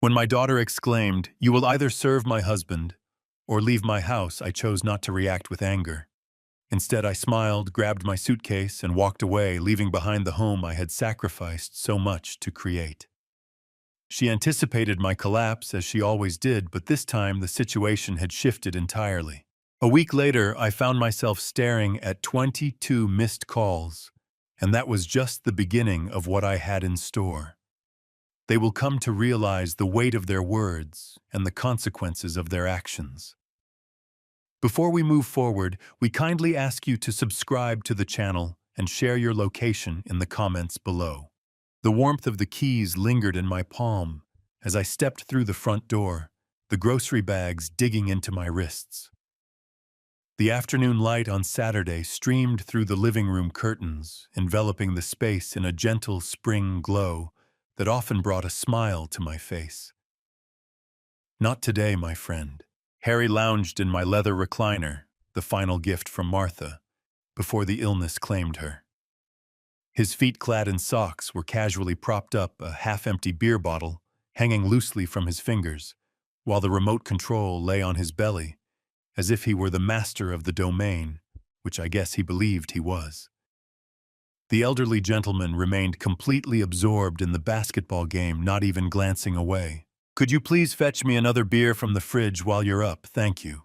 When my daughter exclaimed, "You will either serve my husband or leave my house," I chose not to react with anger. Instead, I smiled, grabbed my suitcase, and walked away, leaving behind the home I had sacrificed so much to create. She anticipated my collapse, as she always did, but this time the situation had shifted entirely. A week later, I found myself staring at 22 missed calls, and that was just the beginning of what I had in store. They will come to realize the weight of their words and the consequences of their actions. Before we move forward, we kindly ask you to subscribe to the channel and share your location in the comments below. The warmth of the keys lingered in my palm as I stepped through the front door, the grocery bags digging into my wrists. The afternoon light on Saturday streamed through the living room curtains, enveloping the space in a gentle spring glow that often brought a smile to my face. Not today, my friend. Harry lounged in my leather recliner, the final gift from Martha, before the illness claimed her. His feet clad in socks were casually propped up, a half-empty beer bottle hanging loosely from his fingers, while the remote control lay on his belly, as if he were the master of the domain, which I guess he believed he was. The elderly gentleman remained completely absorbed in the basketball game, not even glancing away. "Could you please fetch me another beer from the fridge while you're up? Thank you."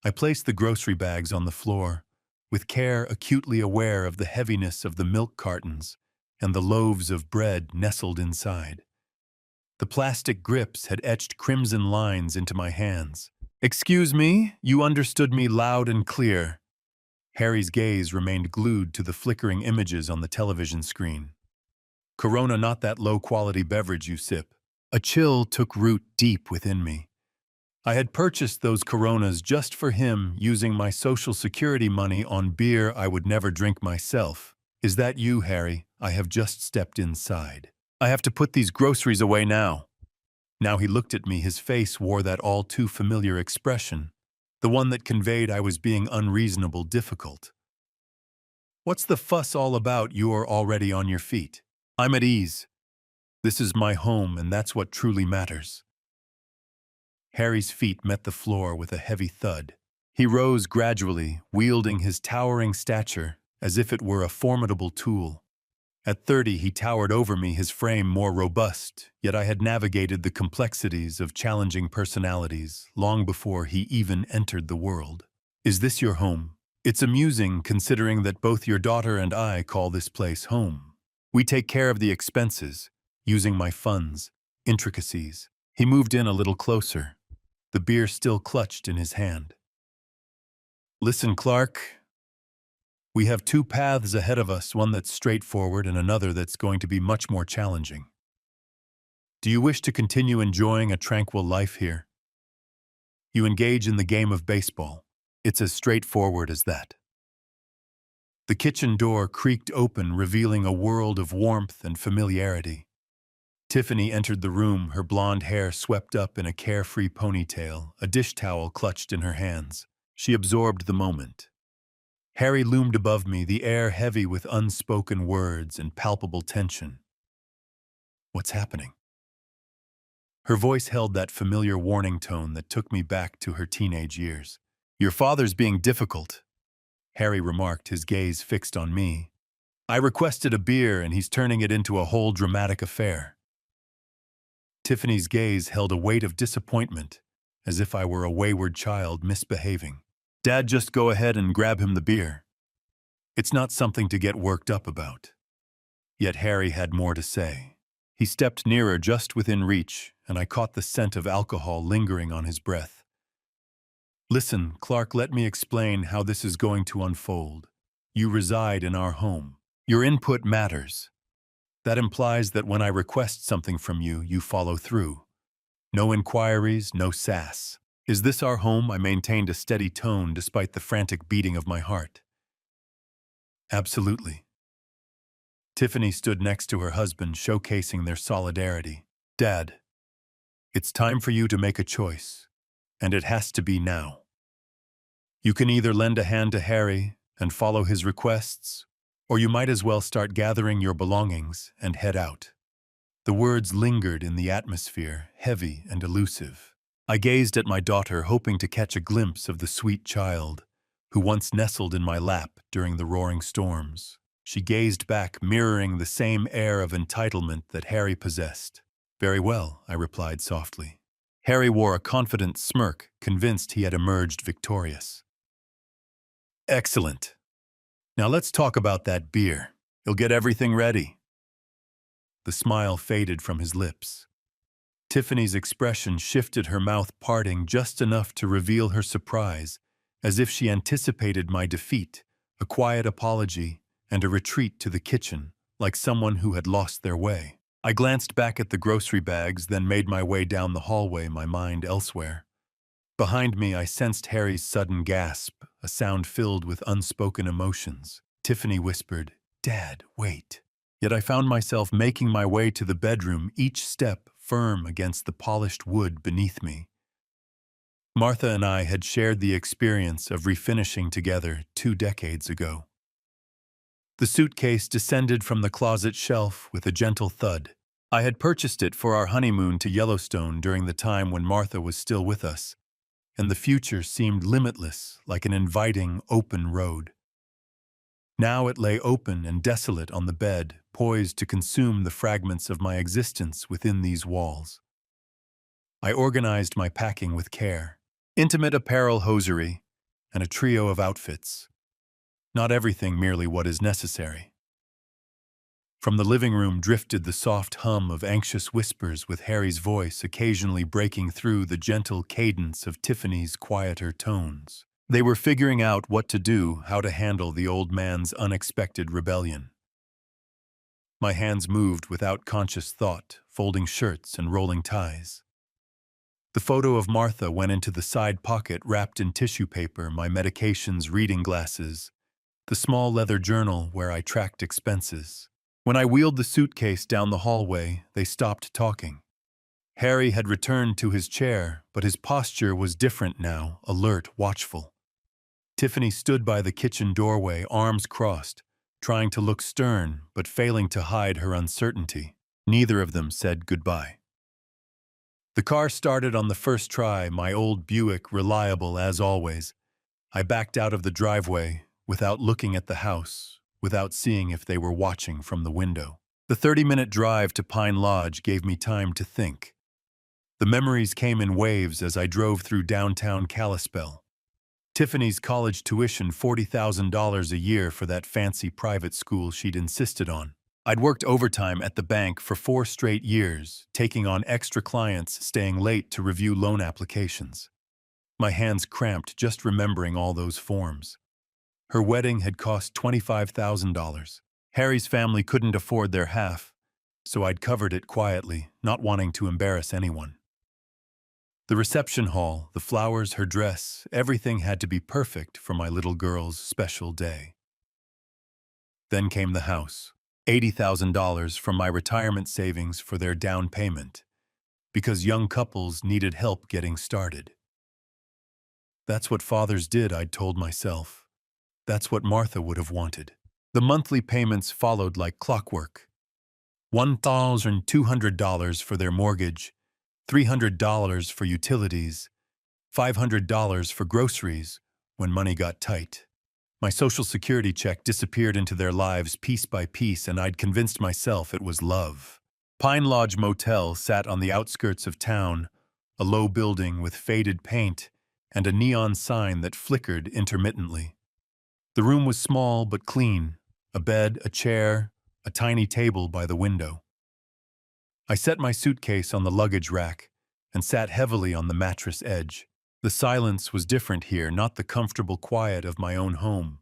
I placed the grocery bags on the floor, with care acutely aware of the heaviness of the milk cartons and the loaves of bread nestled inside. The plastic grips had etched crimson lines into my hands. "Excuse me, you understood me loud and clear." Harry's gaze remained glued to the flickering images on the television screen. "Corona, not that low-quality beverage you sip." A chill took root deep within me. I had purchased those Coronas just for him, using my Social Security money on beer I would never drink myself. "Is that you, Harry? I have just stepped inside. I have to put these groceries away now." Now he looked at me, his face wore that all-too-familiar expression, the one that conveyed I was being unreasonable, difficult. "What's the fuss all about? You're already on your feet." "I'm at ease. This is my home, and that's what truly matters." Harry's feet met the floor with a heavy thud. He rose gradually, wielding his towering stature as if it were a formidable tool. At 30, he towered over me, his frame more robust, yet I had navigated the complexities of challenging personalities long before he even entered the world. "Is this your home? It's amusing, considering that both your daughter and I call this place home. We take care of the expenses, using my funds, intricacies." He moved in a little closer, the beer still clutched in his hand. "Listen, Clark. We have two paths ahead of us, one that's straightforward and another that's going to be much more challenging. Do you wish to continue enjoying a tranquil life here? You engage in the game of baseball. It's as straightforward as that." The kitchen door creaked open, revealing a world of warmth and familiarity. Tiffany entered the room, her blonde hair swept up in a carefree ponytail, a dish towel clutched in her hands. She absorbed the moment. Harry loomed above me, the air heavy with unspoken words and palpable tension. "What's happening?" Her voice held that familiar warning tone that took me back to her teenage years. "Your father's being difficult," Harry remarked, his gaze fixed on me. "I requested a beer and he's turning it into a whole dramatic affair." Tiffany's gaze held a weight of disappointment, as if I were a wayward child misbehaving. "Dad, just go ahead and grab him the beer. It's not something to get worked up about." Yet Harry had more to say. He stepped nearer, just within reach, and I caught the scent of alcohol lingering on his breath. "Listen, Clark, let me explain how this is going to unfold. You reside in our home. Your input matters. That implies that when I request something from you, you follow through. No inquiries, no sass. Is this our home?" I maintained a steady tone despite the frantic beating of my heart. "Absolutely." Tiffany stood next to her husband, showcasing their solidarity. "Dad, it's time for you to make a choice, and it has to be now. You can either lend a hand to Harry and follow his requests, or you might as well start gathering your belongings and head out." The words lingered in the atmosphere, heavy and elusive. I gazed at my daughter, hoping to catch a glimpse of the sweet child who once nestled in my lap during the roaring storms. She gazed back, mirroring the same air of entitlement that Harry possessed. "Very well," I replied softly. Harry wore a confident smirk, convinced he had emerged victorious. "Excellent. Now let's talk about that beer. You'll get everything ready." The smile faded from his lips. Tiffany's expression shifted, her mouth parting just enough to reveal her surprise, as if she anticipated my defeat, a quiet apology, and a retreat to the kitchen, like someone who had lost their way. I glanced back at the grocery bags, then made my way down the hallway, my mind elsewhere. Behind me, I sensed Harry's sudden gasp, a sound filled with unspoken emotions. Tiffany whispered, "Dad, wait." Yet I found myself making my way to the bedroom, each step firm against the polished wood beneath me. Martha and I had shared the experience of refinishing together 2 decades ago. The suitcase descended from the closet shelf with a gentle thud. I had purchased it for our honeymoon to Yellowstone during the time when Martha was still with us, and the future seemed limitless, like an inviting, open road. Now it lay open and desolate on the bed, poised to consume the fragments of my existence within these walls. I organized my packing with care. Intimate apparel, hosiery, and a trio of outfits. Not everything merely what is necessary. From the living room drifted the soft hum of anxious whispers, with Harry's voice occasionally breaking through the gentle cadence of Tiffany's quieter tones. They were figuring out what to do, how to handle the old man's unexpected rebellion. My hands moved without conscious thought, folding shirts and rolling ties. The photo of Martha went into the side pocket, wrapped in tissue paper, my medications, reading glasses, the small leather journal where I tracked expenses. When I wheeled the suitcase down the hallway, they stopped talking. Harry had returned to his chair, but his posture was different now, alert, watchful. Tiffany stood by the kitchen doorway, arms crossed, trying to look stern, but failing to hide her uncertainty. Neither of them said goodbye. The car started on the first try, my old Buick, reliable as always. I backed out of the driveway, without looking at the house, without seeing if they were watching from the window. The 30-minute drive to Pine Lodge gave me time to think. The memories came in waves as I drove through downtown Kalispell. Tiffany's college tuition, $40,000 a year for that fancy private school she'd insisted on. I'd worked overtime at the bank for 4 straight years, taking on extra clients, staying late to review loan applications. My hands cramped just remembering all those forms. Her wedding had cost $25,000. Harry's family couldn't afford their half, so I'd covered it quietly, not wanting to embarrass anyone. The reception hall, the flowers, her dress, everything had to be perfect for my little girl's special day. Then came the house. $80,000 from my retirement savings for their down payment, because young couples needed help getting started. That's what fathers did, I'd told myself. That's what Martha would have wanted. The monthly payments followed like clockwork. $1,200 for their mortgage, $300 for utilities, $500 for groceries when money got tight. My Social Security check disappeared into their lives piece by piece, and I'd convinced myself it was love. Pine Lodge Motel sat on the outskirts of town, a low building with faded paint and a neon sign that flickered intermittently. The room was small but clean, a bed, a chair, a tiny table by the window. I set my suitcase on the luggage rack and sat heavily on the mattress edge. The silence was different here, not the comfortable quiet of my own home,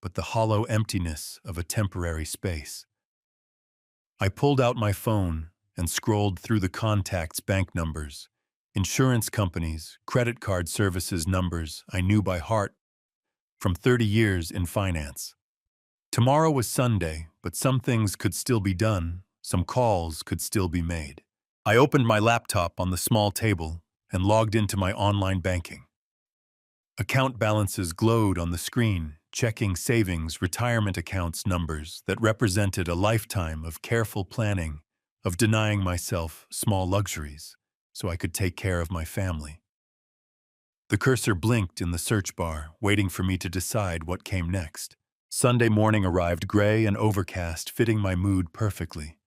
but the hollow emptiness of a temporary space. I pulled out my phone and scrolled through the contacts, bank numbers, insurance companies, credit card services numbers I knew by heart from 30 years in finance. Tomorrow was Sunday, but some things could still be done, some calls could still be made. I opened my laptop on the small table and logged into my online banking. Account balances glowed on the screen, checking savings, retirement accounts numbers that represented a lifetime of careful planning, of denying myself small luxuries so I could take care of my family. The cursor blinked in the search bar, waiting for me to decide what came next. Sunday morning arrived gray and overcast, fitting my mood perfectly.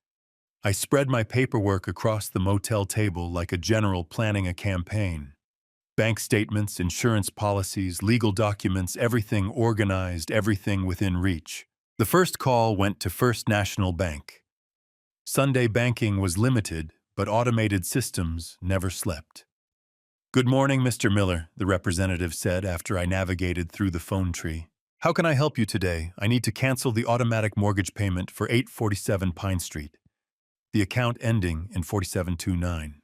I spread my paperwork across the motel table like a general planning a campaign. Bank statements, insurance policies, legal documents, everything organized, everything within reach. The first call went to First National Bank. Sunday banking was limited, but automated systems never slept. "Good morning, Mr. Miller," the representative said after I navigated through the phone tree. "How can I help you today? I need to cancel the automatic mortgage payment for 847 Pine Street. The account ending in 4729.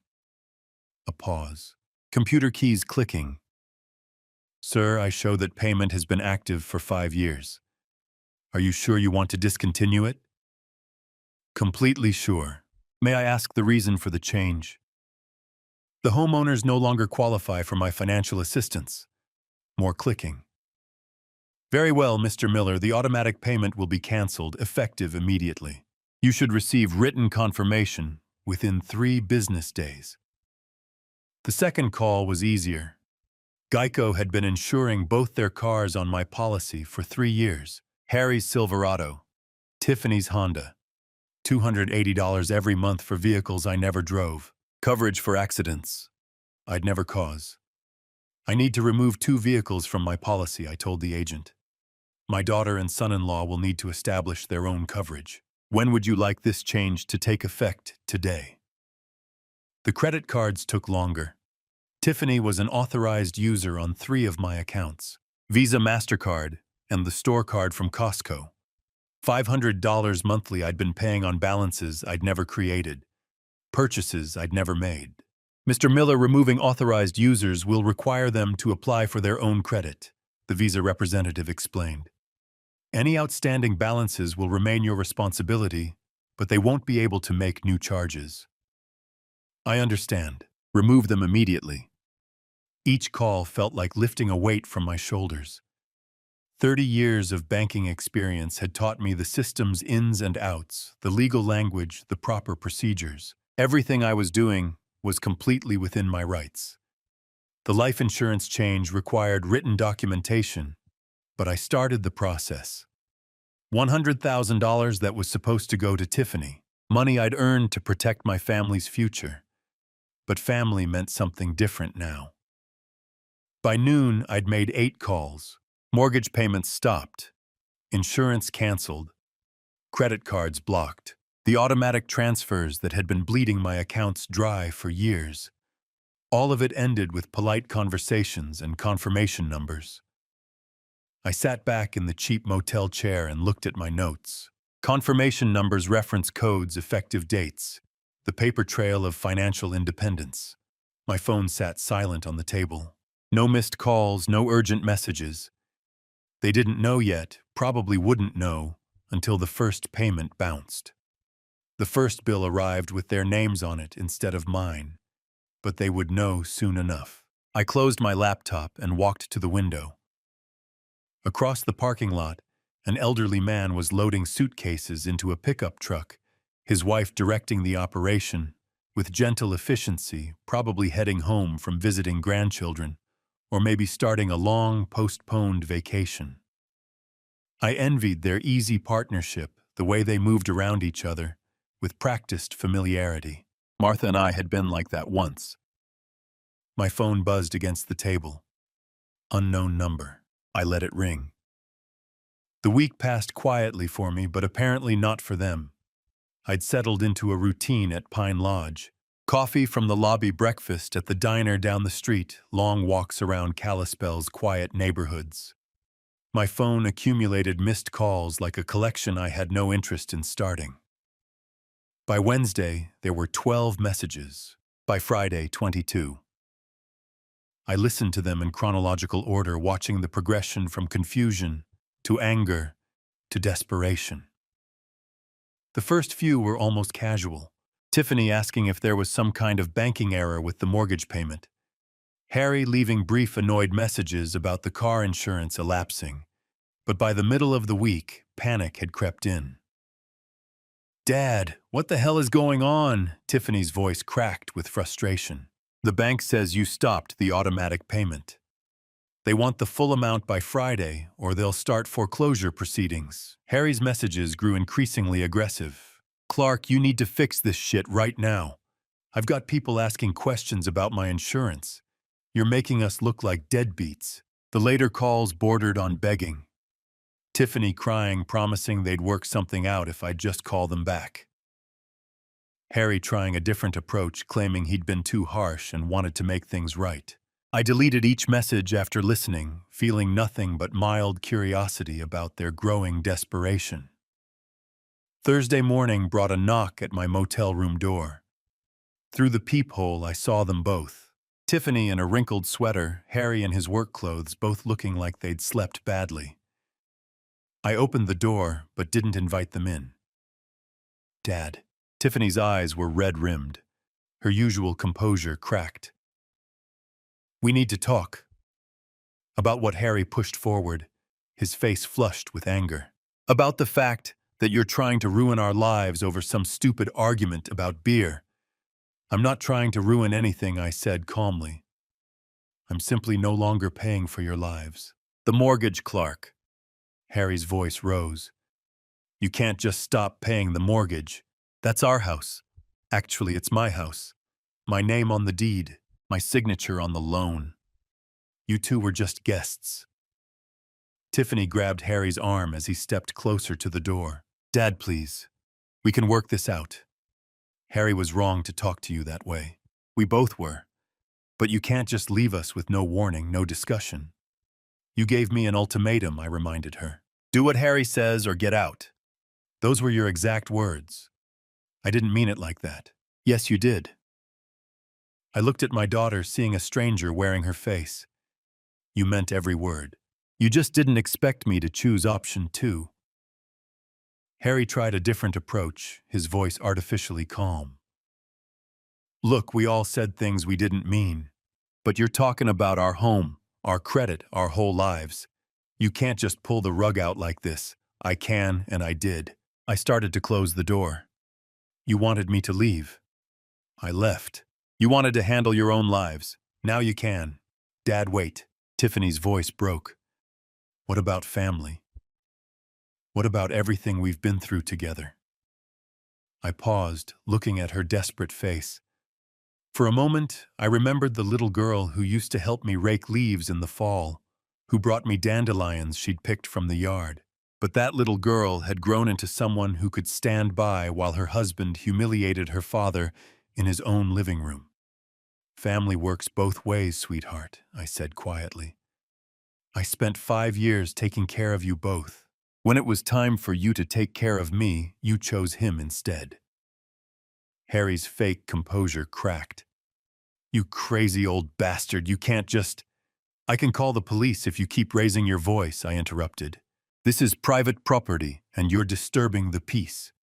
A pause. Computer keys clicking. "Sir, I show that payment has been active for 5 years. Are you sure you want to discontinue it?" "Completely sure. May I ask the reason for the change?" "The homeowners no longer qualify for my financial assistance." More clicking. "Very well, Mr. Miller, the automatic payment will be canceled, effective immediately. You should receive written confirmation within 3 business days." The second call was easier. Geico had been insuring both their cars on my policy for 3 years. Harry's Silverado, Tiffany's Honda. $280 every month for vehicles I never drove. Coverage for accidents I'd never cause. "I need to remove 2 vehicles from my policy," I told the agent. "My daughter and son-in-law will need to establish their own coverage. When would you like this change to take effect today?" The credit cards took longer. Tiffany was an authorized user on 3 of my accounts: Visa, MasterCard, and the store card from Costco. $500 monthly I'd been paying on balances I'd never created, purchases I'd never made. "Mr. Miller, removing authorized users will require them to apply for their own credit," the Visa representative explained. "Any outstanding balances will remain your responsibility, but they won't be able to make new charges." "I understand. Remove them immediately." Each call felt like lifting a weight from my shoulders. 30 years of banking experience had taught me the system's ins and outs, the legal language, the proper procedures. Everything I was doing was completely within my rights. The life insurance change required written documentation, but I started the process. $100,000 that was supposed to go to Tiffany, money I'd earned to protect my family's future. But family meant something different now. By noon, I'd made 8 calls. Mortgage payments stopped. Insurance canceled. Credit cards blocked. The automatic transfers that had been bleeding my accounts dry for years. All of it ended with polite conversations and confirmation numbers. I sat back in the cheap motel chair and looked at my notes. Confirmation numbers, reference codes, effective dates. The paper trail of financial independence. My phone sat silent on the table. No missed calls, no urgent messages. They didn't know yet, probably wouldn't know, until the first payment bounced. The first bill arrived with their names on it instead of mine, but they would know soon enough. I closed my laptop and walked to the window. Across the parking lot, an elderly man was loading suitcases into a pickup truck, his wife directing the operation, with gentle efficiency, probably heading home from visiting grandchildren, or maybe starting a long, postponed vacation. I envied their easy partnership, the way they moved around each other, with practiced familiarity. Martha and I had been like that once. My phone buzzed against the table. Unknown number. I let it ring. The week passed quietly for me, but apparently not for them. I'd settled into a routine at Pine Lodge. Coffee from the lobby, breakfast at the diner down the street, long walks around Kalispell's quiet neighborhoods. My phone accumulated missed calls like a collection I had no interest in starting. By Wednesday, there were 12 messages. By Friday, 22. I listened to them in chronological order, watching the progression from confusion to anger to desperation. The first few were almost casual. Tiffany asking if there was some kind of banking error with the mortgage payment. Harry leaving brief annoyed messages about the car insurance elapsing. But by the middle of the week, panic had crept in. Dad, what the hell is going on? Tiffany's voice cracked with frustration. The bank says you stopped the automatic payment. They want the full amount by Friday, or they'll start foreclosure proceedings. Harry's messages grew increasingly aggressive. Clark, you need to fix this shit right now. I've got people asking questions about my insurance. You're making us look like deadbeats. The later calls bordered on begging. Tiffany crying, promising they'd work something out if I'd just call them back. Harry trying a different approach, claiming he'd been too harsh and wanted to make things right. I deleted each message after listening, feeling nothing but mild curiosity about their growing desperation. Thursday morning brought a knock at my motel room door. Through the peephole, I saw them both. Tiffany in a wrinkled sweater, Harry in his work clothes, both looking like they'd slept badly. I opened the door, but didn't invite them in. Dad. Tiffany's eyes were red-rimmed. Her usual composure cracked. We need to talk. About what Harry pushed forward, his face flushed with anger. About the fact that you're trying to ruin our lives over some stupid argument about beer. I'm not trying to ruin anything, I said calmly. I'm simply no longer paying for your lives. The mortgage, Clark. Harry's voice rose. You can't just stop paying the mortgage. That's our house. Actually, it's my house. My name on the deed, my signature on the loan. You two were just guests. Tiffany grabbed Harry's arm as he stepped closer to the door. Dad, please. We can work this out. Harry was wrong to talk to you that way. We both were. But you can't just leave us with no warning, no discussion. You gave me an ultimatum, I reminded her. Do what Harry says or get out. Those were your exact words. I didn't mean it like that. Yes, you did. I looked at my daughter, seeing a stranger wearing her face. You meant every word. You just didn't expect me to choose option 2. Harry tried a different approach, his voice artificially calm. Look, we all said things we didn't mean. But you're talking about our home, our credit, our whole lives. You can't just pull the rug out like this. I can, and I did. I started to close the door. You wanted me to leave. I left. You wanted to handle your own lives. Now you can. Dad, wait. Tiffany's voice broke. What about family? What about everything we've been through together? I paused, looking at her desperate face. For a moment, I remembered the little girl who used to help me rake leaves in the fall, who brought me dandelions she'd picked from the yard. But that little girl had grown into someone who could stand by while her husband humiliated her father in his own living room. Family works both ways, sweetheart, I said quietly. I spent 5 years taking care of you both. When it was time for you to take care of me, you chose him instead. Harry's fake composure cracked. You crazy old bastard, you can't just... I can call the police if you keep raising your voice, I interrupted. This is private property, and you're disturbing the peace.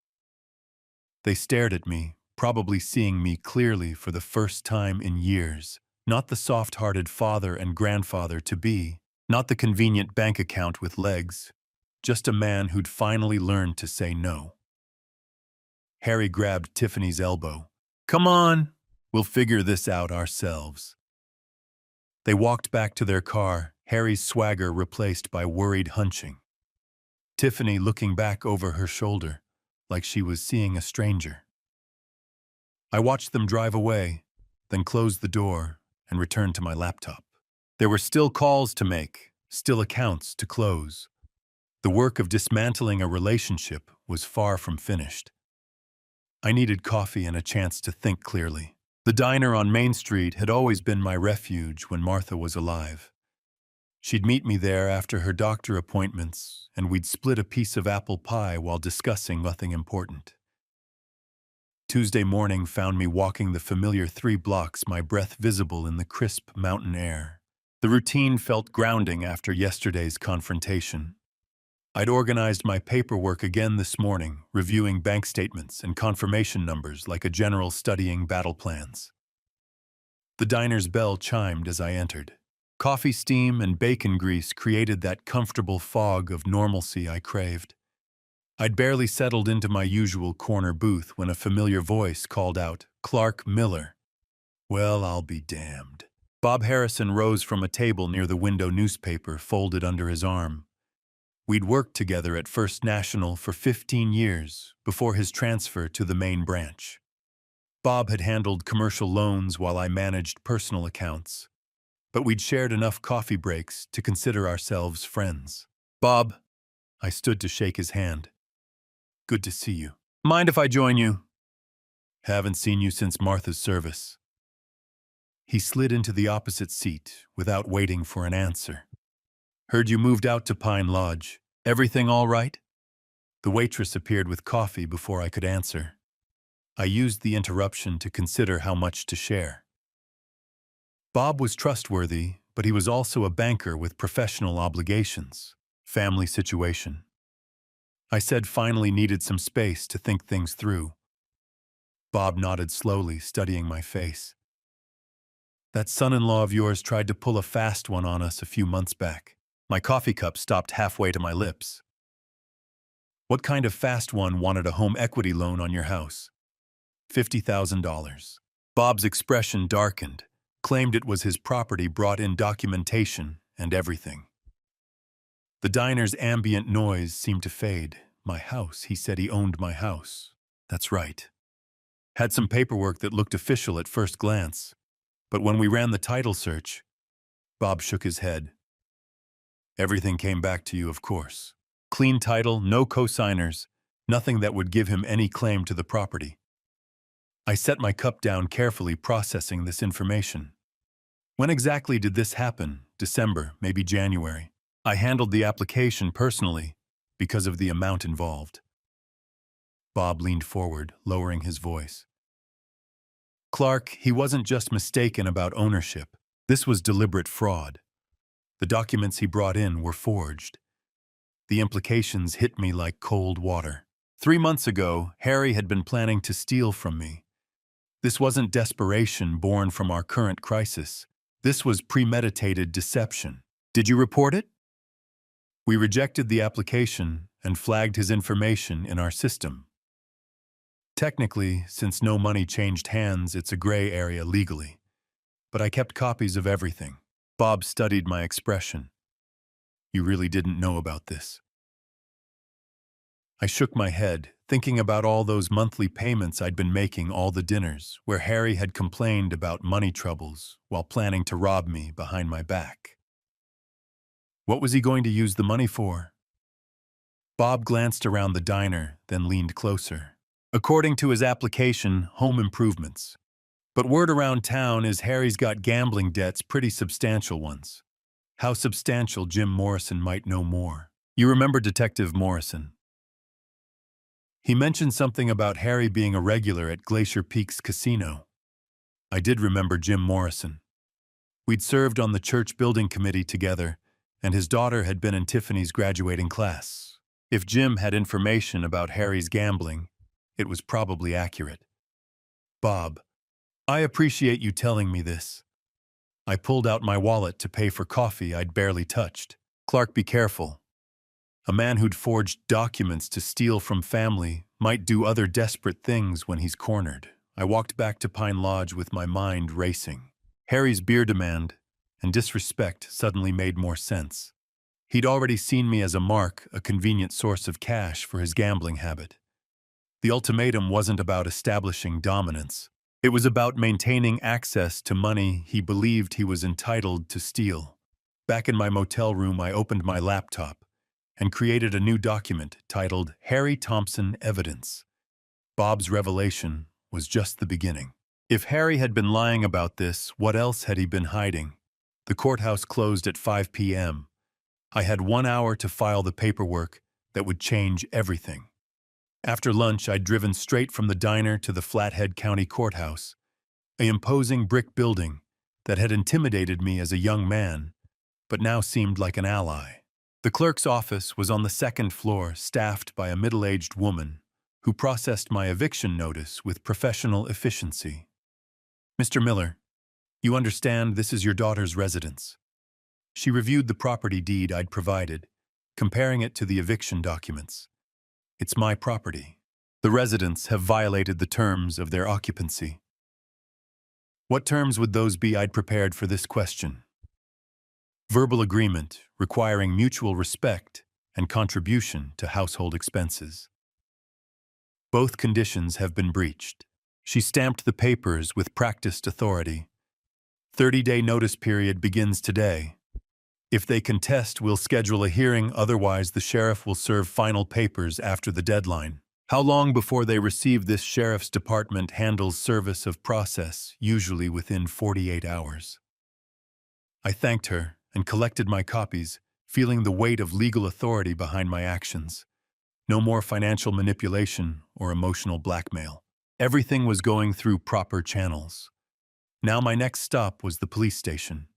They stared at me, probably seeing me clearly for the first time in years. Not the soft-hearted father and grandfather-to-be, not the convenient bank account with legs. Just a man who'd finally learned to say no. Harry grabbed Tiffany's elbow. Come on, we'll figure this out ourselves. They walked back to their car, Harry's swagger replaced by worried hunching. Tiffany looking back over her shoulder, like she was seeing a stranger. I watched them drive away, then closed the door and returned to my laptop. There were still calls to make, still accounts to close. The work of dismantling a relationship was far from finished. I needed coffee and a chance to think clearly. The diner on Main Street had always been my refuge when Martha was alive. She'd meet me there after her doctor appointments, and we'd split a piece of apple pie while discussing nothing important. Tuesday morning found me walking the familiar 3 blocks, my breath visible in the crisp mountain air. The routine felt grounding after yesterday's confrontation. I'd organized my paperwork again this morning, reviewing bank statements and confirmation numbers like a general studying battle plans. The diner's bell chimed as I entered. Coffee steam and bacon grease created that comfortable fog of normalcy I craved. I'd barely settled into my usual corner booth when a familiar voice called out, "Clark Miller." Well, I'll be damned. Bob Harrison rose from a table near the window, newspaper folded under his arm. We'd worked together at First National for 15 years before his transfer to the main branch. Bob had handled commercial loans while I managed personal accounts, but we'd shared enough coffee breaks to consider ourselves friends. "Bob," I stood to shake his hand. "Good to see you. Mind if I join you?" "Haven't seen you since Martha's service." He slid into the opposite seat without waiting for an answer. "Heard you moved out to Pine Lodge. Everything all right?" The waitress appeared with coffee before I could answer. I used the interruption to consider how much to share. Bob was trustworthy, but he was also a banker with professional obligations. Family situation. I said finally needed some space to think things through. Bob nodded slowly, studying my face. "That son-in-law of yours tried to pull a fast one on us a few months back." My coffee cup stopped halfway to my lips. "What kind of fast one wanted a home equity loan on your house?" $50,000. Bob's expression darkened, claimed it was his property, brought in documentation and everything. The diner's ambient noise seemed to fade. "My house," he said. He owned my house. That's right. Had some paperwork that looked official at first glance, but when we ran the title search, Bob shook his head. "Everything came back to you, of course. Clean title, no co-signers, nothing that would give him any claim to the property." I set my cup down carefully, processing this information. "When exactly did this happen? December, maybe January?" I handled the application personally because of the amount involved. Bob leaned forward, lowering his voice. "Clark, he wasn't just mistaken about ownership. This was deliberate fraud. The documents he brought in were forged. The implications hit me like cold water. 3 months ago, Harry had been planning to steal from me. This wasn't desperation born from our current crisis. This was premeditated deception. Did you report it?" "We rejected the application and flagged his information in our system. Technically, since no money changed hands, it's a gray area legally. But I kept copies of everything." Bob studied my expression. "You really didn't know about this?" I shook my head, thinking about all those monthly payments I'd been making, all the dinners where Harry had complained about money troubles while planning to rob me behind my back. What was he going to use the money for? Bob glanced around the diner, then leaned closer. "According to his application, home improvements. But word around town is Harry's got gambling debts, pretty substantial ones. How substantial, Jim Morrison might know more. You remember Detective Morrison? He mentioned something about Harry being a regular at Glacier Peaks Casino." I did remember Jim Morrison. We'd served on the church building committee together, and his daughter had been in Tiffany's graduating class. If Jim had information about Harry's gambling, it was probably accurate. "Bob, I appreciate you telling me this." I pulled out my wallet to pay for coffee I'd barely touched. "Clark, be careful. A man who'd forged documents to steal from family might do other desperate things when he's cornered." I walked back to Pine Lodge with my mind racing. Harry's beer demand and disrespect suddenly made more sense. He'd already seen me as a mark, a convenient source of cash for his gambling habit. The ultimatum wasn't about establishing dominance. It was about maintaining access to money he believed he was entitled to steal. Back in my motel room, I opened my laptop and created a new document titled Harry Thompson Evidence. Bob's revelation was just the beginning. If Harry had been lying about this, what else had he been hiding? The courthouse closed at 5 p.m. I had 1 hour to file the paperwork that would change everything. After lunch, I'd driven straight from the diner to the Flathead County Courthouse, an imposing brick building that had intimidated me as a young man, but now seemed like an ally. The clerk's office was on the second floor, staffed by a middle-aged woman who processed my eviction notice with professional efficiency. "Mr. Miller, you understand this is your daughter's residence." She reviewed the property deed I'd provided, comparing it to the eviction documents. It's my property. The residents have violated the terms of their occupancy. What terms would those be? I'd prepared for this question. Verbal agreement requiring mutual respect and contribution to household expenses. Both conditions have been breached. She stamped the papers with practiced authority. 30-day notice period begins today. If they contest, we'll schedule a hearing, otherwise the sheriff will serve final papers after the deadline. How long before they receive this? Sheriff's department handles service of process, usually within 48 hours. I thanked her and collected my copies, feeling the weight of legal authority behind my actions. No more financial manipulation or emotional blackmail. Everything was going through proper channels. Now my next stop was the police station.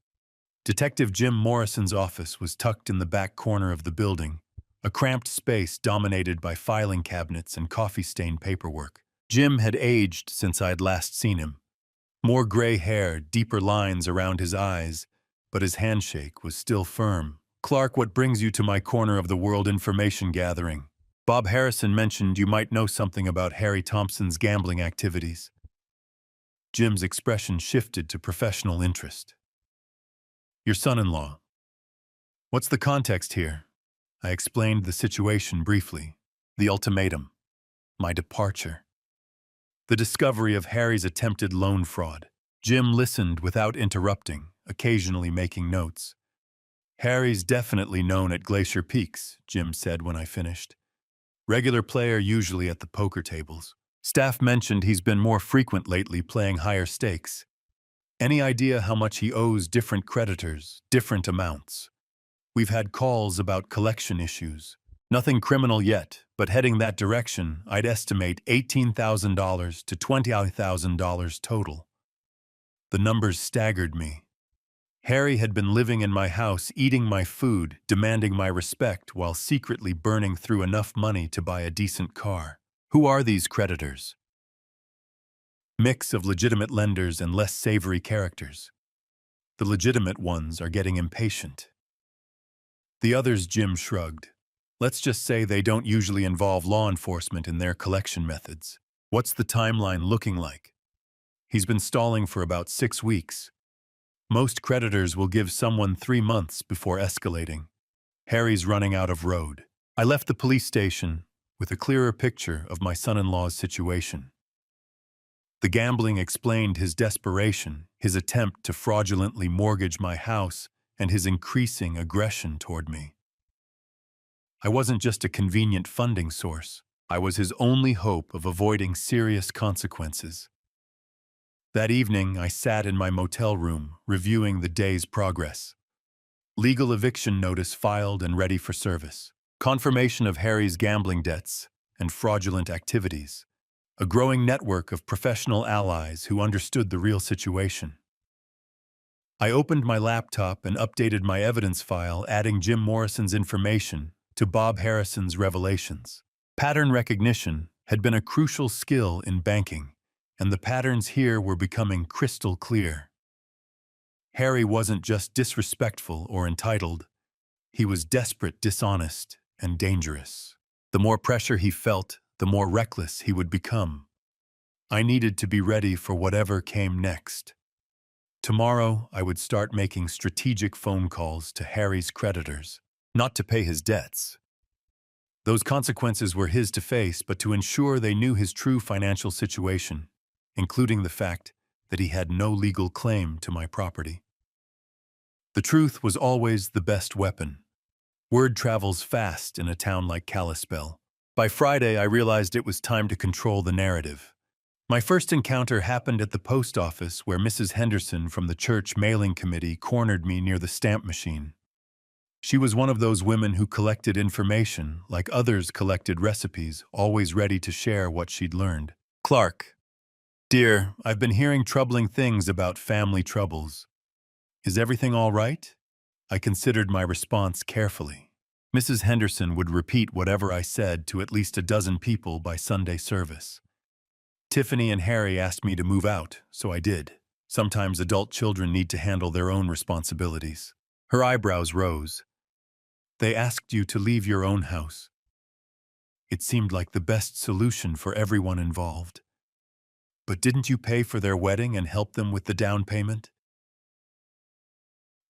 Detective Jim Morrison's office was tucked in the back corner of the building, a cramped space dominated by filing cabinets and coffee-stained paperwork. Jim had aged since I had last seen him. More gray hair, deeper lines around his eyes, but his handshake was still firm. Clark, what brings you to my corner of the world? Information gathering. Bob Harrison mentioned you might know something about Harry Thompson's gambling activities. Jim's expression shifted to professional interest. Your son-in-law. What's the context here? I explained the situation briefly. The ultimatum. My departure. The discovery of Harry's attempted loan fraud. Jim listened without interrupting, occasionally making notes. Harry's definitely known at Glacier Peaks, Jim said when I finished. Regular player usually at the poker tables. Staff mentioned he's been more frequent lately, playing higher stakes. Any idea how much he owes different creditors, different amounts? We've had calls about collection issues. Nothing criminal yet, but heading that direction. I'd estimate $18,000 to $20,000 total. The numbers staggered me. Harry had been living in my house, eating my food, demanding my respect, while secretly burning through enough money to buy a decent car. Who are these creditors? Mix of legitimate lenders and less savory characters. The legitimate ones are getting impatient. The others, Jim shrugged. Let's just say they don't usually involve law enforcement in their collection methods. What's the timeline looking like? He's been stalling for about 6 weeks. Most creditors will give someone 3 months before escalating. Harry's running out of road. I left the police station with a clearer picture of my son-in-law's situation. The gambling explained his desperation, his attempt to fraudulently mortgage my house, and his increasing aggression toward me. I wasn't just a convenient funding source. I was his only hope of avoiding serious consequences. That evening, I sat in my motel room, reviewing the day's progress. Legal eviction notice filed and ready for service. Confirmation of Harry's gambling debts and fraudulent activities. A growing network of professional allies who understood the real situation. I opened my laptop and updated my evidence file, adding Jim Morrison's information to Bob Harrison's revelations. Pattern recognition had been a crucial skill in banking, and the patterns here were becoming crystal clear. Harry wasn't just disrespectful or entitled. He was desperate, dishonest, and dangerous. The more pressure he felt, the more reckless he would become. I needed to be ready for whatever came next. Tomorrow, I would start making strategic phone calls to Harry's creditors, not to pay his debts. Those consequences were his to face, but to ensure they knew his true financial situation, including the fact that he had no legal claim to my property. The truth was always the best weapon. Word travels fast in a town like Kalispell. By Friday, I realized it was time to control the narrative. My first encounter happened at the post office, where Mrs. Henderson from the church mailing committee cornered me near the stamp machine. She was one of those women who collected information, like others collected recipes, always ready to share what she'd learned. Clark. Dear, I've been hearing troubling things about family troubles. Is everything all right? I considered my response carefully. Mrs. Henderson would repeat whatever I said to at least a dozen people by Sunday service. Tiffany and Harry asked me to move out, so I did. Sometimes adult children need to handle their own responsibilities. Her eyebrows rose. They asked you to leave your own house. It seemed like the best solution for everyone involved. But didn't you pay for their wedding and help them with the down payment?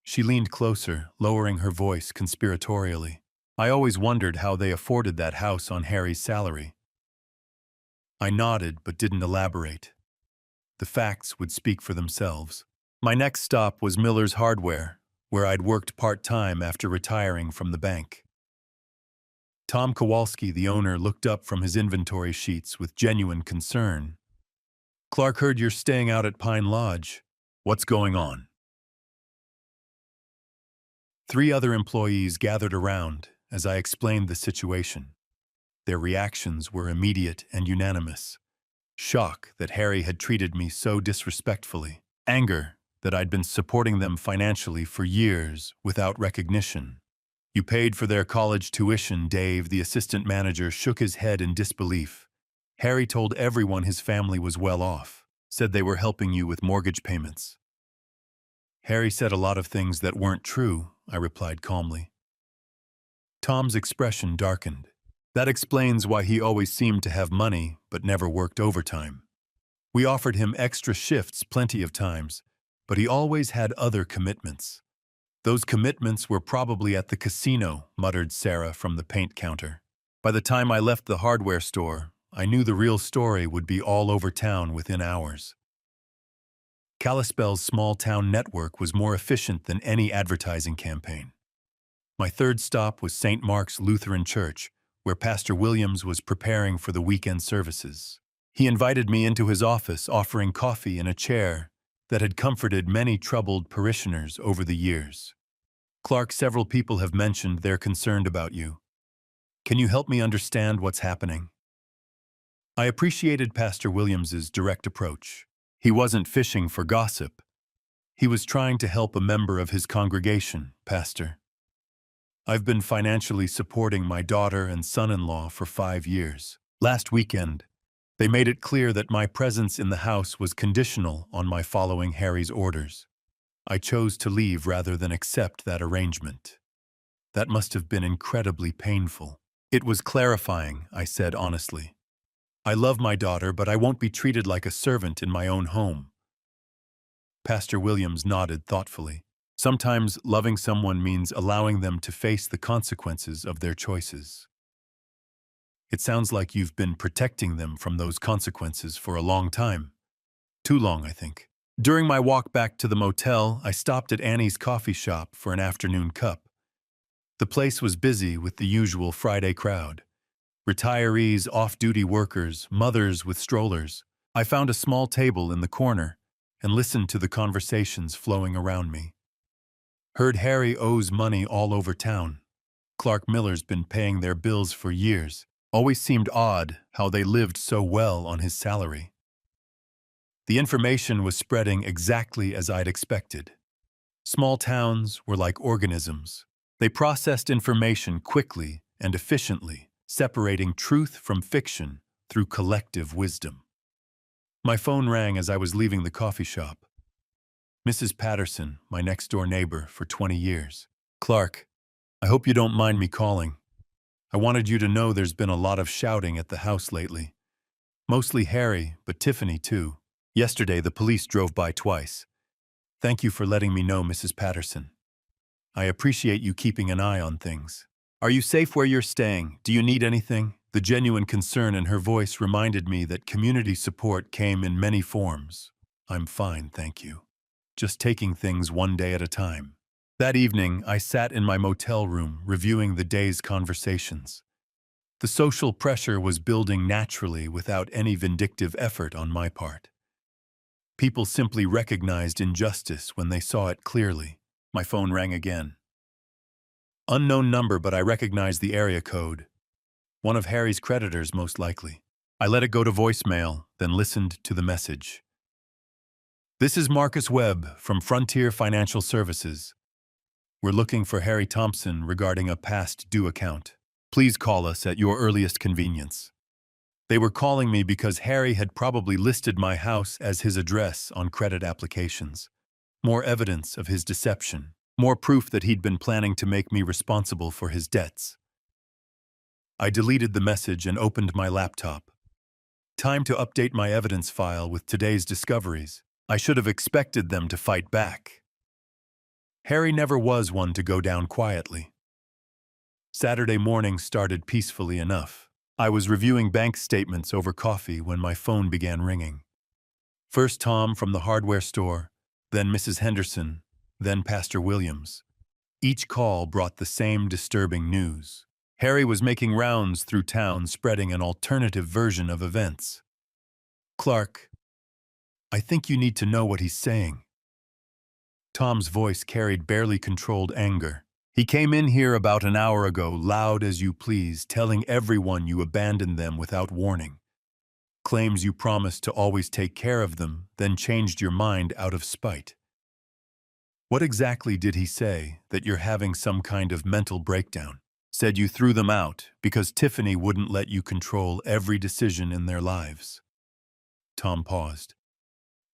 She leaned closer, lowering her voice conspiratorially. I always wondered how they afforded that house on Harry's salary. I nodded but didn't elaborate. The facts would speak for themselves. My next stop was Miller's Hardware, where I'd worked part-time after retiring from the bank. Tom Kowalski, the owner, looked up from his inventory sheets with genuine concern. Clark heard you're staying out at Pine Lodge. What's going on? 3 other employees gathered around as I explained the situation. Their reactions were immediate and unanimous. Shock that Harry had treated me so disrespectfully. Anger that I'd been supporting them financially for years without recognition. You paid for their college tuition, Dave, the assistant manager shook his head in disbelief. Harry told everyone his family was well off, said they were helping you with mortgage payments. Harry said a lot of things that weren't true, I replied calmly. Tom's expression darkened. That explains why he always seemed to have money but never worked overtime. We offered him extra shifts plenty of times, but he always had other commitments. Those commitments were probably at the casino, muttered Sarah from the paint counter. By the time I left the hardware store, I knew the real story would be all over town within hours. Kalispell's small-town network was more efficient than any advertising campaign. My third stop was St. Mark's Lutheran Church, where Pastor Williams was preparing for the weekend services. He invited me into his office, offering coffee and a chair that had comforted many troubled parishioners over the years. Clark, several people have mentioned they're concerned about you. Can you help me understand what's happening? I appreciated Pastor Williams's direct approach. He wasn't fishing for gossip. He was trying to help a member of his congregation, Pastor. I've been financially supporting my daughter and son-in-law for 5 years. Last weekend, they made it clear that my presence in the house was conditional on my following Harry's orders. I chose to leave rather than accept that arrangement. That must have been incredibly painful. It was clarifying, I said honestly. I love my daughter, but I won't be treated like a servant in my own home. Pastor Williams nodded thoughtfully. Sometimes loving someone means allowing them to face the consequences of their choices. It sounds like you've been protecting them from those consequences for a long time. Too long, I think. During my walk back to the motel, I stopped at Annie's coffee shop for an afternoon cup. The place was busy with the usual Friday crowd. Retirees, off-duty workers, mothers with strollers. I found a small table in the corner and listened to the conversations flowing around me. Heard Harry owes money all over town. Clark Miller's been paying their bills for years. Always seemed odd how they lived so well on his salary. The information was spreading exactly as I'd expected. Small towns were like organisms. They processed information quickly and efficiently, separating truth from fiction through collective wisdom. My phone rang as I was leaving the coffee shop. Mrs. Patterson, my next-door neighbor for 20 years. Clark, I hope you don't mind me calling. I wanted you to know there's been a lot of shouting at the house lately. Mostly Harry, but Tiffany too. Yesterday, the police drove by twice. Thank you for letting me know, Mrs. Patterson. I appreciate you keeping an eye on things. Are you safe where you're staying? Do you need anything? The genuine concern in her voice reminded me that community support came in many forms. I'm fine, thank you. Just taking things one day at a time. That evening, I sat in my motel room reviewing the day's conversations. The social pressure was building naturally without any vindictive effort on my part. People simply recognized injustice when they saw it clearly. My phone rang again. Unknown number, but I recognized the area code. One of Harry's creditors, most likely. I let it go to voicemail, then listened to the message. This is Marcus Webb from Frontier Financial Services. We're looking for Harry Thompson regarding a past due account. Please call us at your earliest convenience. They were calling me because Harry had probably listed my house as his address on credit applications. More evidence of his deception. More proof that he'd been planning to make me responsible for his debts. I deleted the message and opened my laptop. Time to update my evidence file with today's discoveries. I should have expected them to fight back. Harry never was one to go down quietly. Saturday morning started peacefully enough. I was reviewing bank statements over coffee when my phone began ringing. First Tom from the hardware store, then Mrs. Henderson, then Pastor Williams. Each call brought the same disturbing news. Harry was making rounds through town spreading an alternative version of events. "Clark, I think you need to know what he's saying." Tom's voice carried barely controlled anger. "He came in here about an hour ago, loud as you please, telling everyone you abandoned them without warning. Claims you promised to always take care of them, then changed your mind out of spite." "What exactly did he say, that you're having some kind of mental breakdown?" "Said you threw them out because Tiffany wouldn't let you control every decision in their lives." Tom paused.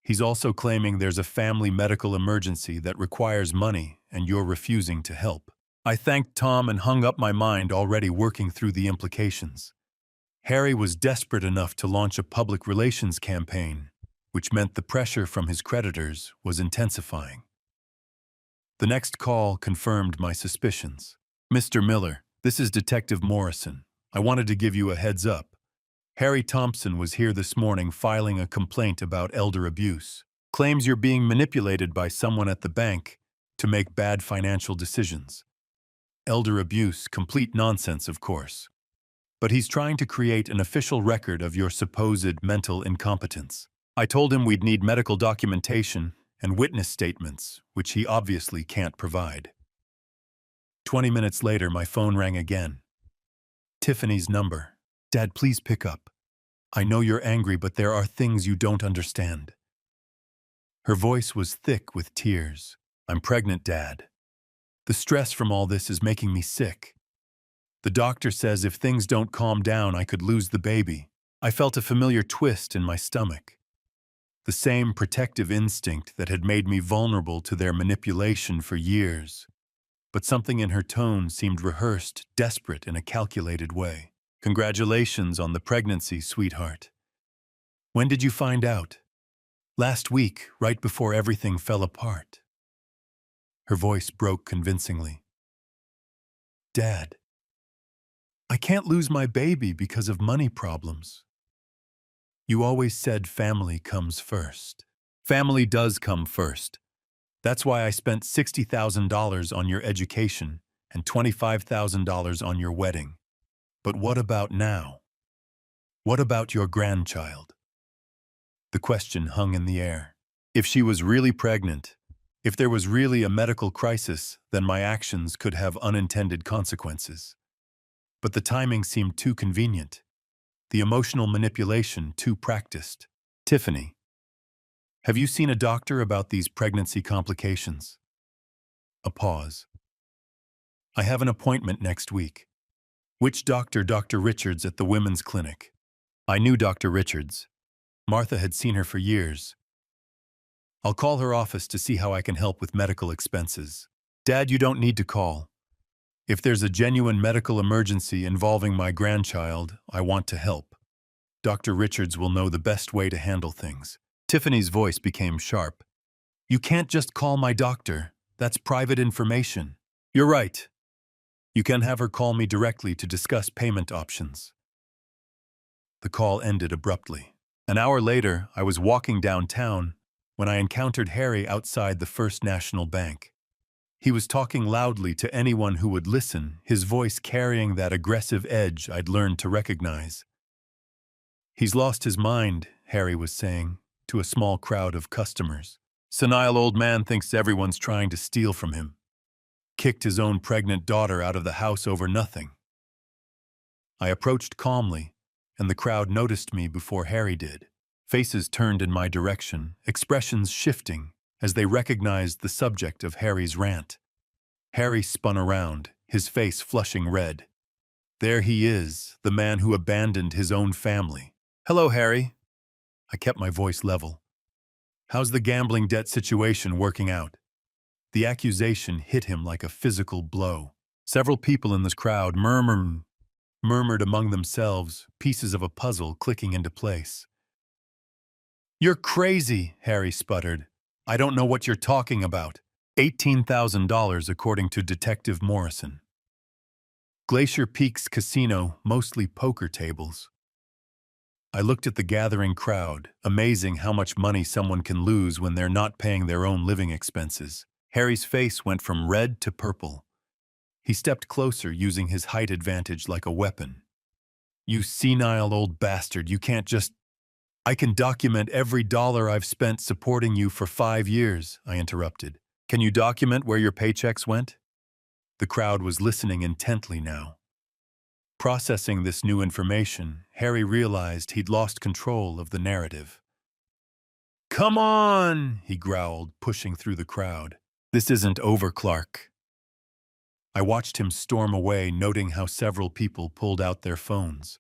"He's also claiming there's a family medical emergency that requires money and you're refusing to help." I thanked Tom and hung up my mind, already working through the implications. Harry was desperate enough to launch a public relations campaign, which meant the pressure from his creditors was intensifying. The next call confirmed my suspicions. "Mr. Miller, this is Detective Morrison. I wanted to give you a heads up. Harry Thompson was here this morning filing a complaint about elder abuse. Claims you're being manipulated by someone at the bank to make bad financial decisions. Elder abuse, complete nonsense, of course. But he's trying to create an official record of your supposed mental incompetence. I told him we'd need medical documentation and witness statements, which he obviously can't provide." 20 minutes later, my phone rang again. Tiffany's number. "Dad, please pick up. I know you're angry, but there are things you don't understand." Her voice was thick with tears. "I'm pregnant, Dad. The stress from all this is making me sick. The doctor says if things don't calm down, I could lose the baby." I felt a familiar twist in my stomach. The same protective instinct that had made me vulnerable to their manipulation for years. But something in her tone seemed rehearsed, desperate in a calculated way. "Congratulations on the pregnancy, sweetheart. When did you find out?" "Last week, right before everything fell apart." Her voice broke convincingly. "Dad, I can't lose my baby because of money problems. You always said family comes first." "Family does come first. That's why I spent $60,000 on your education and $25,000 on your wedding. But what about now? What about your grandchild?" The question hung in the air. If she was really pregnant, if there was really a medical crisis, then my actions could have unintended consequences. But the timing seemed too convenient. The emotional manipulation too practiced. "Tiffany, have you seen a doctor about these pregnancy complications?" A pause. "I have an appointment next week." "Which doctor?" "Dr. Richards at the women's clinic." I knew Dr. Richards. Martha had seen her for years. "I'll call her office to see how I can help with medical expenses." "Dad, you don't need to call. If there's a genuine medical emergency involving my grandchild, I want to help. Dr. Richards will know the best way to handle things." Tiffany's voice became sharp. "You can't just call my doctor. That's private information." "You're right. You can have her call me directly to discuss payment options." The call ended abruptly. An hour later, I was walking downtown when I encountered Harry outside the First National Bank. He was talking loudly to anyone who would listen, his voice carrying that aggressive edge I'd learned to recognize. "He's lost his mind," Harry was saying, to a small crowd of customers. "Senile old man thinks everyone's trying to steal from him. Kicked his own pregnant daughter out of the house over nothing." I approached calmly, and the crowd noticed me before Harry did. Faces turned in my direction, expressions shifting as they recognized the subject of Harry's rant. Harry spun around, his face flushing red. There he is, the man who abandoned his own family. "Hello, Harry." I kept my voice level. "How's the gambling debt situation working out?" The accusation hit him like a physical blow. Several people in this crowd murmured. murmured among themselves, pieces of a puzzle clicking into place. "You're crazy," Harry sputtered. "I don't know what you're talking about." $18,000 according to Detective Morrison. Glacier Peak's casino, mostly poker tables. I looked at the gathering crowd, amazing how much money someone can lose when they're not paying their own living expenses. Harry's face went from red to purple. He stepped closer, using his height advantage like a weapon. "You senile old bastard, you can't just—" "I can document every dollar I've spent supporting you for 5 years," I interrupted. "Can you document where your paychecks went?" The crowd was listening intently now. Processing this new information, Harry realized he'd lost control of the narrative. "Come on," he growled, pushing through the crowd. "This isn't over, Clark." I watched him storm away, noting how several people pulled out their phones.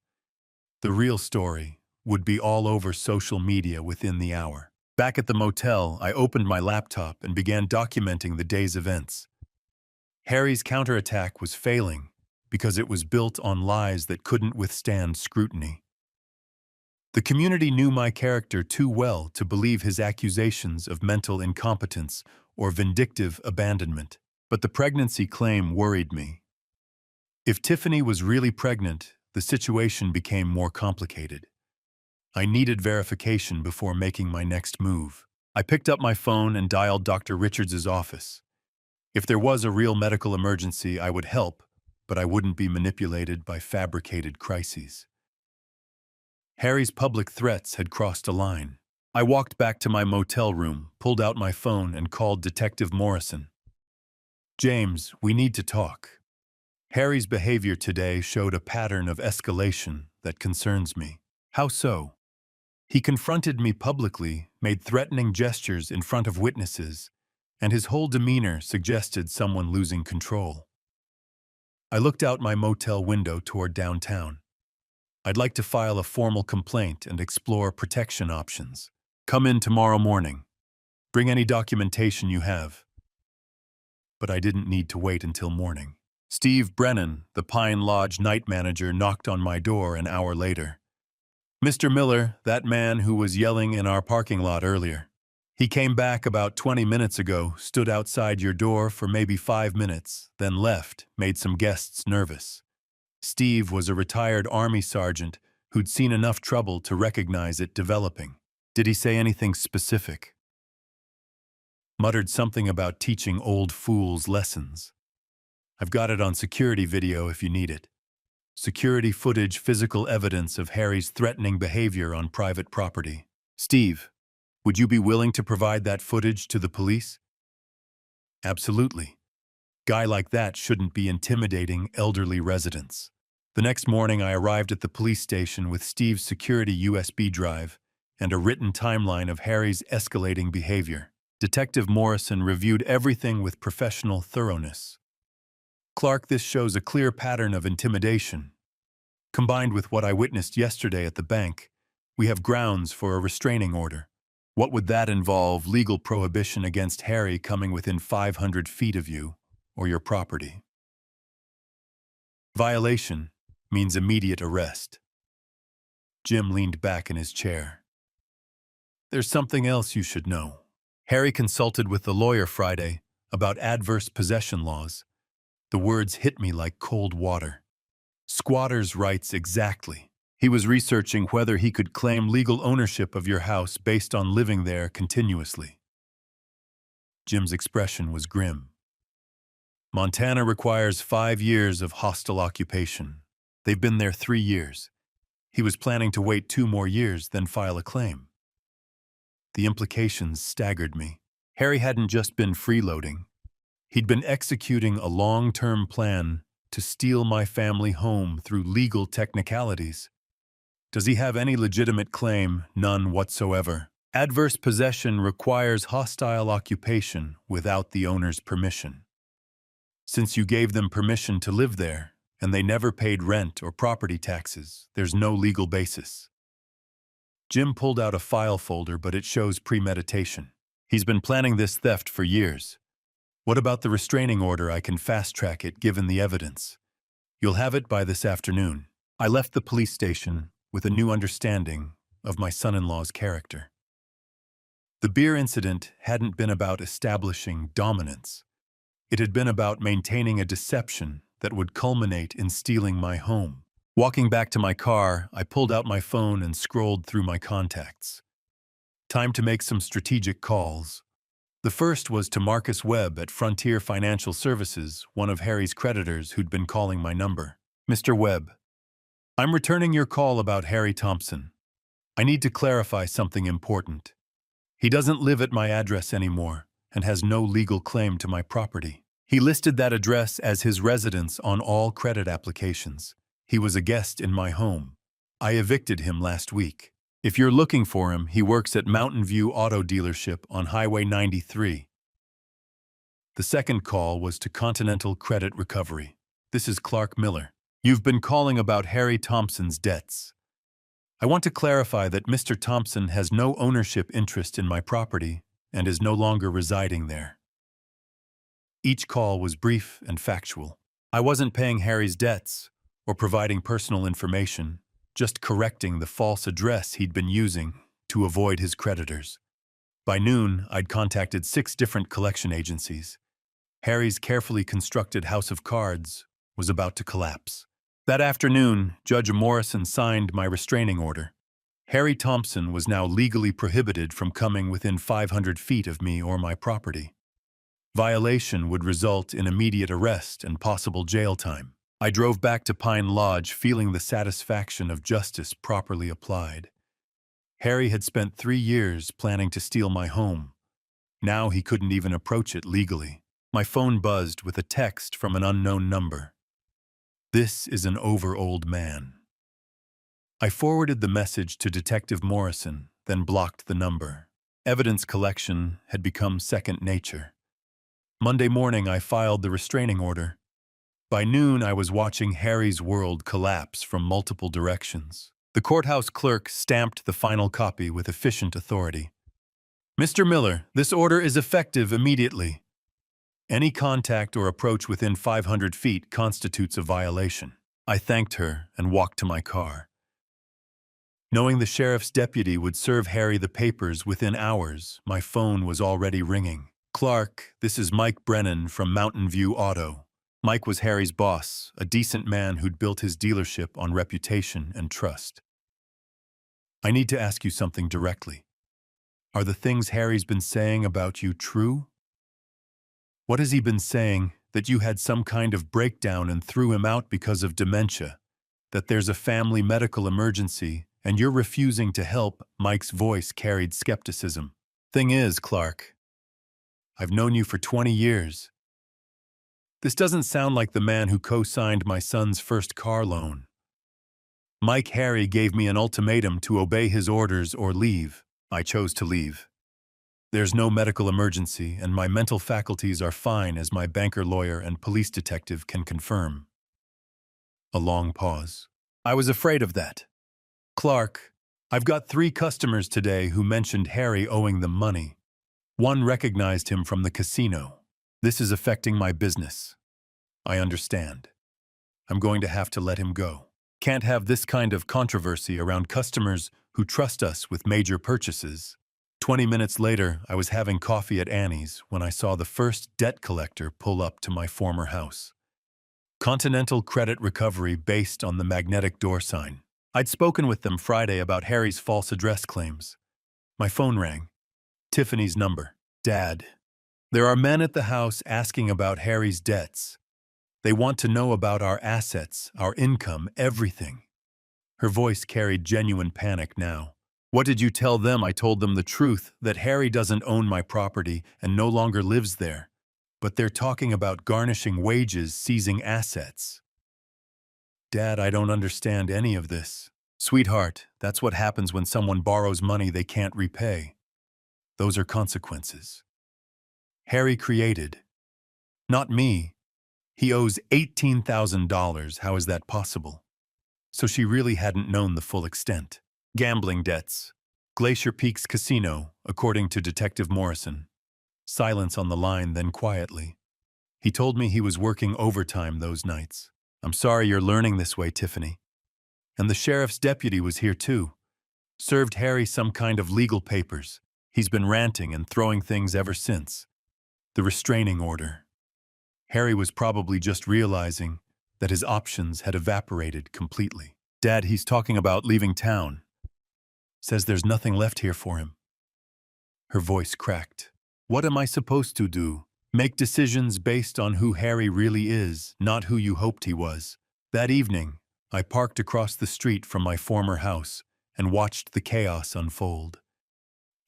The real story would be all over social media within the hour. Back at the motel, I opened my laptop and began documenting the day's events. Harry's counterattack was failing because it was built on lies that couldn't withstand scrutiny. The community knew my character too well to believe his accusations of mental incompetence or vindictive abandonment. But the pregnancy claim worried me. If Tiffany was really pregnant, the situation became more complicated. I needed verification before making my next move. I picked up my phone and dialed Dr. Richards' office. If there was a real medical emergency, I would help, but I wouldn't be manipulated by fabricated crises. Harry's public threats had crossed a line. I walked back to my motel room, pulled out my phone, and called Detective Morrison. "James, we need to talk. Harry's behavior today showed a pattern of escalation that concerns me." "How so?" "He confronted me publicly, made threatening gestures in front of witnesses, and his whole demeanor suggested someone losing control." I looked out my motel window toward downtown. "I'd like to file a formal complaint and explore protection options. Come in tomorrow morning. Bring any documentation you have." But I didn't need to wait until morning. Steve Brennan, the Pine Lodge night manager, knocked on my door an hour later. "Mr. Miller, that man who was yelling in our parking lot earlier. He came back about 20 minutes ago, stood outside your door for maybe 5 minutes, then left, made some guests nervous. Steve was a retired Army sergeant who'd seen enough trouble to recognize it developing." "Did he say anything specific?" "Muttered something about teaching old fools lessons. I've got it on security video if you need it. Security footage, physical evidence of Harry's threatening behavior on private property." "Steve, would you be willing to provide that footage to the police?" "Absolutely. Guy like that shouldn't be intimidating elderly residents." The next morning, I arrived at the police station with Steve's security USB drive and a written timeline of Harry's escalating behavior. Detective Morrison reviewed everything with professional thoroughness. "Clark, this shows a clear pattern of intimidation. Combined with what I witnessed yesterday at the bank, we have grounds for a restraining order. What would that involve? Legal prohibition against Harry coming within 500 feet of you or your property. Violation means immediate arrest." Jim leaned back in his chair. "There's something else you should know. Harry consulted with the lawyer Friday about adverse possession laws. The words hit me like cold water. Squatters' rights exactly. He was researching whether he could claim legal ownership of your house based on living there continuously." Jim's expression was grim. "Montana requires 5 years of hostile occupation. They've been there 3 years. He was planning to wait 2 more years, then file a claim." The implications staggered me. Harry hadn't just been freeloading. He'd been executing a long-term plan to steal my family home through legal technicalities. Does he have any legitimate claim? None whatsoever. Adverse possession requires hostile occupation without the owner's permission. Since you gave them permission to live there, and they never paid rent or property taxes, there's no legal basis. Jim pulled out a file folder, but it shows premeditation. He's been planning this theft for years. What about the restraining order? I can fast-track it given the evidence. You'll have it by this afternoon. I left the police station with a new understanding of my son-in-law's character. The beer incident hadn't been about establishing dominance. It had been about maintaining a deception that would culminate in stealing my home. Walking back to my car, I pulled out my phone and scrolled through my contacts. Time to make some strategic calls. The first was to Marcus Webb at Frontier Financial Services, one of Harry's creditors who'd been calling my number. Mr. Webb, I'm returning your call about Harry Thompson. I need to clarify something important. He doesn't live at my address anymore and has no legal claim to my property. He listed that address as his residence on all credit applications. He was a guest in my home. I evicted him last week. If you're looking for him, he works at Mountain View Auto Dealership on Highway 93. The second call was to Continental Credit Recovery. This is Clark Miller. You've been calling about Harry Thompson's debts. I want to clarify that Mr. Thompson has no ownership interest in my property and is no longer residing there. Each call was brief and factual. I wasn't paying Harry's debts or providing personal information, just correcting the false address he'd been using to avoid his creditors. By noon, I'd contacted 6 different collection agencies. Harry's carefully constructed house of cards was about to collapse. That afternoon, Judge Morrison signed my restraining order. Harry Thompson was now legally prohibited from coming within 500 feet of me or my property. Violation would result in immediate arrest and possible jail time. I drove back to Pine Lodge feeling the satisfaction of justice properly applied. Harry had spent 3 years planning to steal my home. Now he couldn't even approach it legally. My phone buzzed with a text from an unknown number. This is an over-old man. I forwarded the message to Detective Morrison, then blocked the number. Evidence collection had become second nature. Monday morning, I filed the restraining order. By noon, I was watching Harry's world collapse from multiple directions. The courthouse clerk stamped the final copy with efficient authority. Mr. Miller, this order is effective immediately. Any contact or approach within 500 feet constitutes a violation. I thanked her and walked to my car. Knowing the sheriff's deputy would serve Harry the papers within hours, my phone was already ringing. Clark, this is Mike Brennan from Mountain View Auto. Mike was Harry's boss, a decent man who'd built his dealership on reputation and trust. I need to ask you something directly. Are the things Harry's been saying about you true? What has he been saying, that you had some kind of breakdown and threw him out because of dementia, that there's a family medical emergency, and you're refusing to help? Mike's voice carried skepticism. Thing is, Clark, I've known you for 20 years. This doesn't sound like the man who co-signed my son's first car loan. Mike Harry gave me an ultimatum to obey his orders or leave. I chose to leave. There's no medical emergency, and my mental faculties are fine, as my banker lawyer and police detective can confirm. A long pause. I was afraid of that. Clark, I've got 3 customers today who mentioned Harry owing them money. One recognized him from the casino. This is affecting my business. I understand. I'm going to have to let him go. Can't have this kind of controversy around customers who trust us with major purchases. 20 minutes later, I was having coffee at Annie's when I saw the first debt collector pull up to my former house. Continental Credit Recovery, based on the magnetic door sign. I'd spoken with them Friday about Harry's false address claims. My phone rang. Tiffany's number. Dad, there are men at the house asking about Harry's debts. They want to know about our assets, our income, everything. Her voice carried genuine panic now. What did you tell them? I told them the truth, that Harry doesn't own my property and no longer lives there. But they're talking about garnishing wages, seizing assets. Dad, I don't understand any of this. Sweetheart, that's what happens when someone borrows money they can't repay. Those are consequences. Harry created. Not me. He owes $18,000. How is that possible? So she really hadn't known the full extent. Gambling debts. Glacier Peaks Casino, according to Detective Morrison. Silence on the line, then quietly. He told me he was working overtime those nights. I'm sorry you're learning this way, Tiffany. And the sheriff's deputy was here too. Served Harry some kind of legal papers. He's been ranting and throwing things ever since. The restraining order. Harry was probably just realizing that his options had evaporated completely. Dad, he's talking about leaving town. Says there's nothing left here for him. Her voice cracked. What am I supposed to do? Make decisions based on who Harry really is, not who you hoped he was. That evening, I parked across the street from my former house and watched the chaos unfold.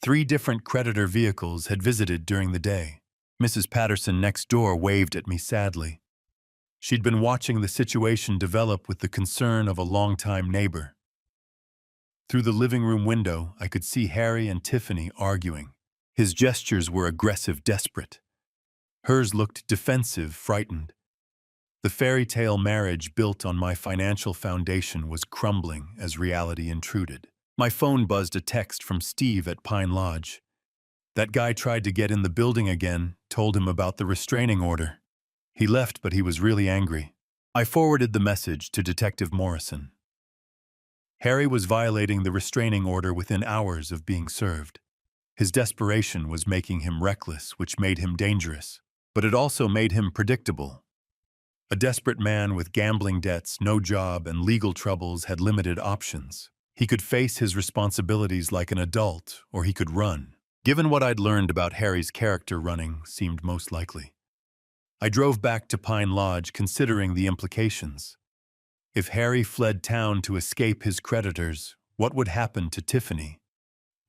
3 different creditor vehicles had visited during the day. Mrs. Patterson next door waved at me sadly. She'd been watching the situation develop with the concern of a longtime neighbor. Through the living room window, I could see Harry and Tiffany arguing. His gestures were aggressive, desperate. Hers looked defensive, frightened. The fairy tale marriage built on my financial foundation was crumbling as reality intruded. My phone buzzed a text from Steve at Pine Lodge. That guy tried to get in the building again, told him about the restraining order. He left, but he was really angry. I forwarded the message to Detective Morrison. Harry was violating the restraining order within hours of being served. His desperation was making him reckless, which made him dangerous, but it also made him predictable. A desperate man with gambling debts, no job, and legal troubles had limited options. He could face his responsibilities like an adult, or he could run. Given what I'd learned about Harry's character, running seemed most likely. I drove back to Pine Lodge considering the implications. If Harry fled town to escape his creditors, what would happen to Tiffany?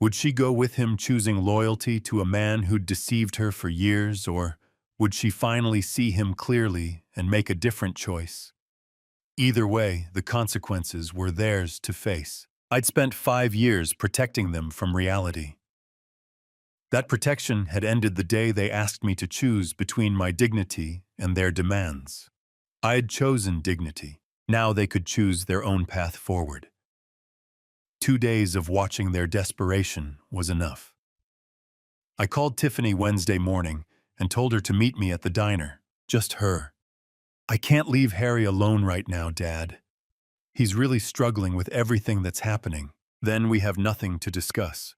Would she go with him, choosing loyalty to a man who'd deceived her for years, or would she finally see him clearly and make a different choice? Either way, the consequences were theirs to face. I'd spent 5 years protecting them from reality. That protection had ended the day they asked me to choose between my dignity and their demands. I had chosen dignity. Now they could choose their own path forward. 2 days of watching their desperation was enough. I called Tiffany Wednesday morning and told her to meet me at the diner. Just her. I can't leave Harry alone right now, Dad. He's really struggling with everything that's happening. Then we have nothing to discuss.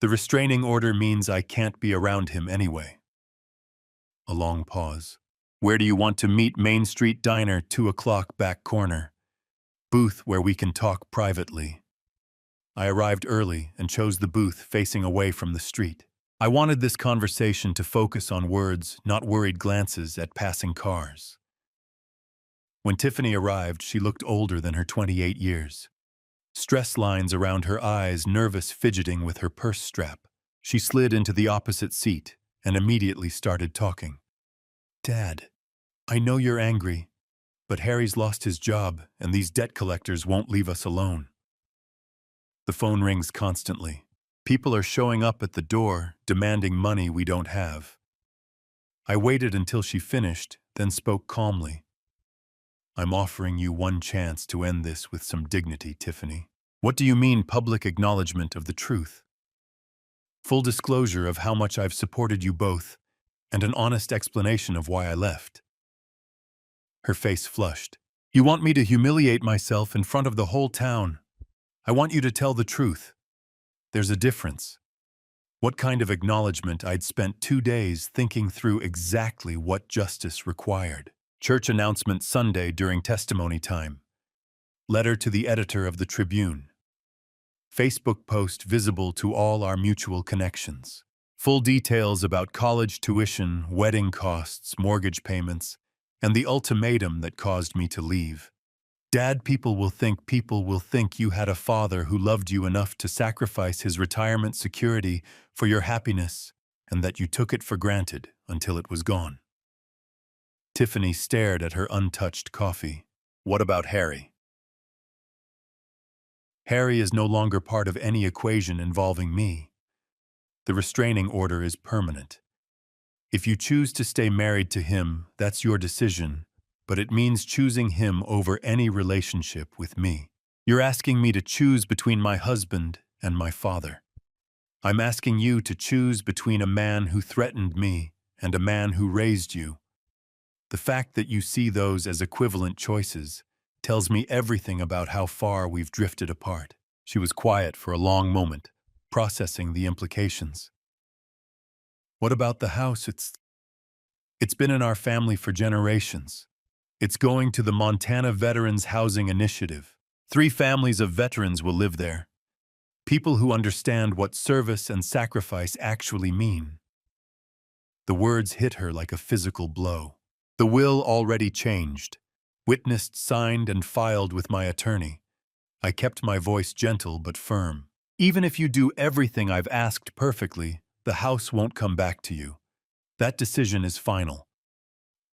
The restraining order means I can't be around him anyway. A long pause. Where do you want to meet? Main Street Diner, 2 o'clock, back corner. Booth where we can talk privately. I arrived early and chose the booth facing away from the street. I wanted this conversation to focus on words, not worried glances at passing cars. When Tiffany arrived, she looked older than her 28 years. Stress lines around her eyes, nervous fidgeting with her purse strap. She slid into the opposite seat and immediately started talking. Dad, I know you're angry, but Harry's lost his job and these debt collectors won't leave us alone. The phone rings constantly. People are showing up at the door, demanding money we don't have. I waited until she finished, then spoke calmly. I'm offering you one chance to end this with some dignity, Tiffany. What do you mean, public acknowledgement of the truth? Full disclosure of how much I've supported you both, and an honest explanation of why I left. Her face flushed. You want me to humiliate myself in front of the whole town? I want you to tell the truth. There's a difference. What kind of acknowledgement? I'd spent 2 days thinking through exactly what justice required. Church announcement Sunday during testimony time. Letter to the editor of the Tribune. Facebook post visible to all our mutual connections. Full details about college tuition, wedding costs, mortgage payments, and the ultimatum that caused me to leave. Dad, people will think you had a father who loved you enough to sacrifice his retirement security for your happiness, and that you took it for granted until it was gone. Tiffany stared at her untouched coffee. What about Harry? Harry is no longer part of any equation involving me. The restraining order is permanent. If you choose to stay married to him, that's your decision, but it means choosing him over any relationship with me. You're asking me to choose between my husband and my father. I'm asking you to choose between a man who threatened me and a man who raised you. The fact that you see those as equivalent choices tells me everything about how far we've drifted apart. She was quiet for a long moment, processing the implications. What about the house? It's been in our family for generations. It's going to the Montana Veterans Housing Initiative. 3 families of veterans will live there. People who understand what service and sacrifice actually mean. The words hit her like a physical blow. The will already changed, witnessed, signed, and filed with my attorney. I kept my voice gentle but firm. Even if you do everything I've asked perfectly, the house won't come back to you. That decision is final.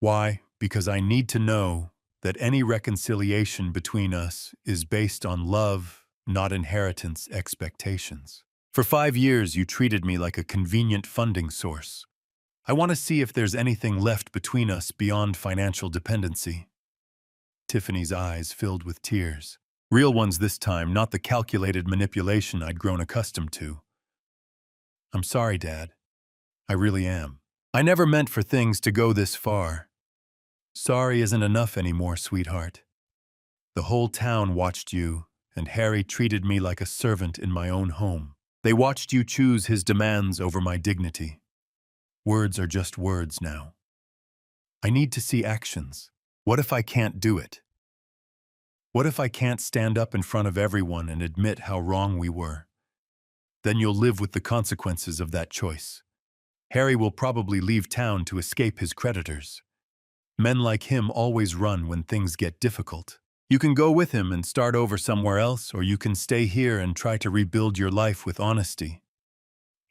Why? Because I need to know that any reconciliation between us is based on love, not inheritance expectations. For 5 years, you treated me like a convenient funding source. I want to see if there's anything left between us beyond financial dependency. Tiffany's eyes filled with tears. Real ones this time, not the calculated manipulation I'd grown accustomed to. I'm sorry, Dad. I really am. I never meant for things to go this far. Sorry isn't enough anymore, sweetheart. The whole town watched you, and Harry treated me like a servant in my own home. They watched you choose his demands over my dignity. Words are just words now. I need to see actions. What if I can't do it? What if I can't stand up in front of everyone and admit how wrong we were? Then you'll live with the consequences of that choice. Harry will probably leave town to escape his creditors. Men like him always run when things get difficult. You can go with him and start over somewhere else, or you can stay here and try to rebuild your life with honesty.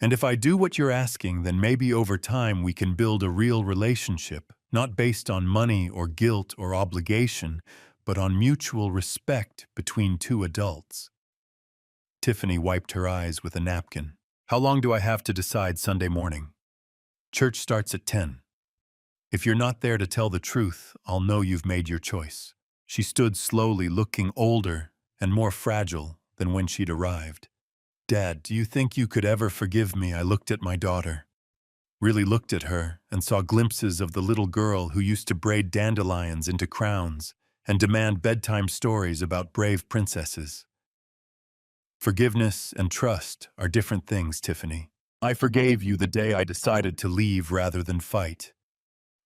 And if I do what you're asking, then maybe over time we can build a real relationship, not based on money or guilt or obligation, but on mutual respect between 2 adults. Tiffany wiped her eyes with a napkin. How long do I have to decide Sunday morning? Church starts at 10. If you're not there to tell the truth, I'll know you've made your choice. She stood slowly, looking older and more fragile than when she'd arrived. Dad, do you think you could ever forgive me? I looked at my daughter. Really looked at her and saw glimpses of the little girl who used to braid dandelions into crowns and demand bedtime stories about brave princesses. Forgiveness and trust are different things, Tiffany. I forgave you the day I decided to leave rather than fight.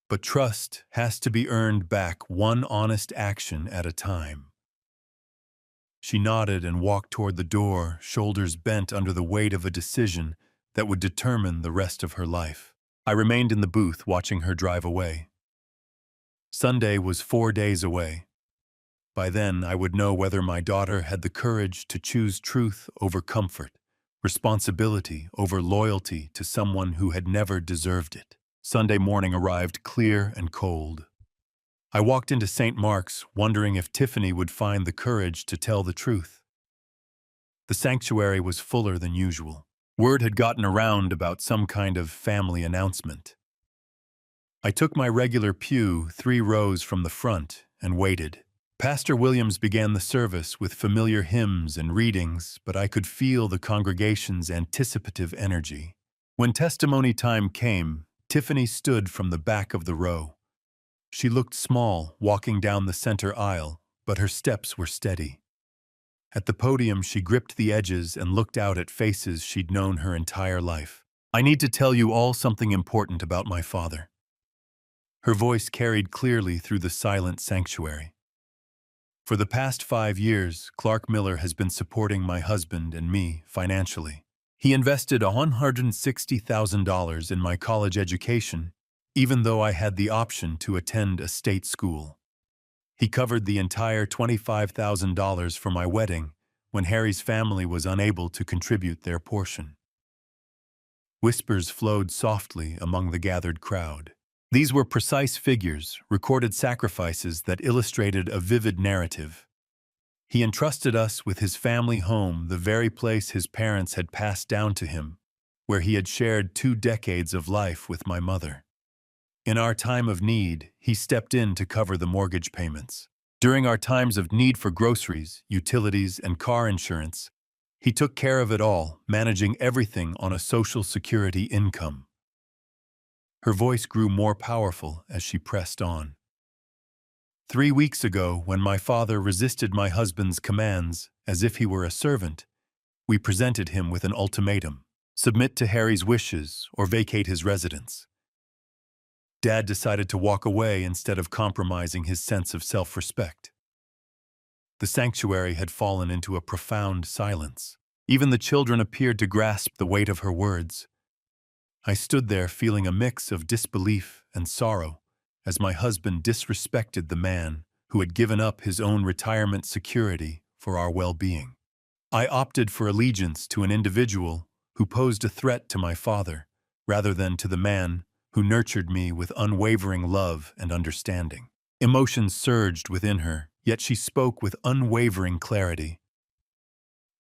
But trust has to be earned back one honest action at a time. She nodded and walked toward the door, shoulders bent under the weight of a decision that would determine the rest of her life. I remained in the booth watching her drive away. Sunday was 4 days away. By then, I would know whether my daughter had the courage to choose truth over comfort, responsibility over loyalty to someone who had never deserved it. Sunday morning arrived clear and cold. I walked into St. Mark's, wondering if Tiffany would find the courage to tell the truth. The sanctuary was fuller than usual. Word had gotten around about some kind of family announcement. I took my regular pew 3 rows from the front and waited. Pastor Williams began the service with familiar hymns and readings, but I could feel the congregation's anticipative energy. When testimony time came, Tiffany stood from the back of the row. She looked small, walking down the center aisle, but her steps were steady. At the podium, she gripped the edges and looked out at faces she'd known her entire life. I need to tell you all something important about my father. Her voice carried clearly through the silent sanctuary. For the past 5 years, Clark Miller has been supporting my husband and me financially. He invested $160,000 in my college education, even though I had the option to attend a state school. He covered the entire $25,000 for my wedding when Harry's family was unable to contribute their portion. Whispers flowed softly among the gathered crowd. These were precise figures, recorded sacrifices that illustrated a vivid narrative. He entrusted us with his family home, the very place his parents had passed down to him, where he had shared 2 decades of life with my mother. In our time of need, he stepped in to cover the mortgage payments. During our times of need for groceries, utilities, and car insurance, he took care of it all, managing everything on a Social Security income. Her voice grew more powerful as she pressed on. 3 weeks ago, when my father resisted my husband's commands as if he were a servant, we presented him with an ultimatum: submit to Harry's wishes or vacate his residence. Dad decided to walk away instead of compromising his sense of self-respect. The sanctuary had fallen into a profound silence. Even the children appeared to grasp the weight of her words. I stood there feeling a mix of disbelief and sorrow as my husband disrespected the man who had given up his own retirement security for our well-being. I opted for allegiance to an individual who posed a threat to my father, rather than to the man who nurtured me with unwavering love and understanding. Emotions surged within her, yet she spoke with unwavering clarity.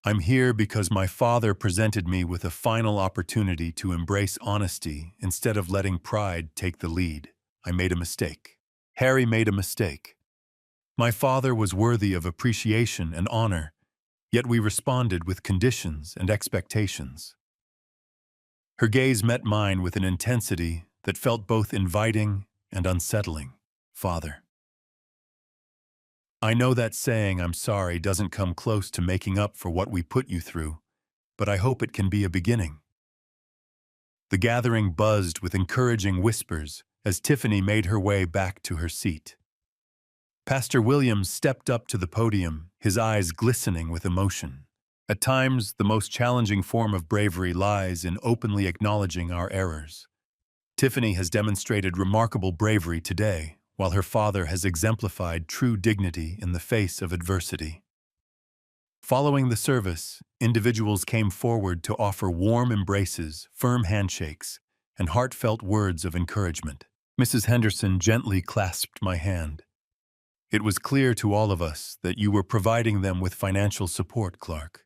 I'm here because my father presented me with a final opportunity to embrace honesty instead of letting pride take the lead. I made a mistake. Harry made a mistake. My father was worthy of appreciation and honor, yet we responded with conditions and expectations. Her gaze met mine with an intensity that felt both inviting and unsettling. Father. I know that saying "I'm sorry" doesn't come close to making up for what we put you through, but I hope it can be a beginning. The gathering buzzed with encouraging whispers as Tiffany made her way back to her seat. Pastor Williams stepped up to the podium, his eyes glistening with emotion. At times, the most challenging form of bravery lies in openly acknowledging our errors. Tiffany has demonstrated remarkable bravery today, while her father has exemplified true dignity in the face of adversity. Following the service, individuals came forward to offer warm embraces, firm handshakes, and heartfelt words of encouragement. Mrs. Henderson gently clasped my hand. It was clear to all of us that you were providing them with financial support, Clark.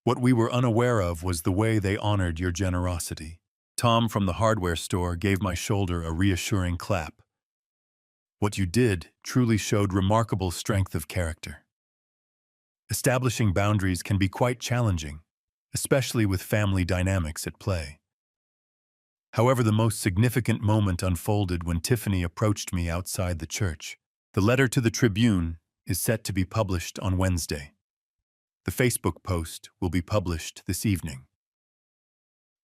What we were unaware of was the way they honored your generosity. Tom from the hardware store gave my shoulder a reassuring clap. What you did truly showed remarkable strength of character. Establishing boundaries can be quite challenging, especially with family dynamics at play. However, the most significant moment unfolded when Tiffany approached me outside the church. The letter to the Tribune is set to be published on Wednesday. The Facebook post will be published this evening.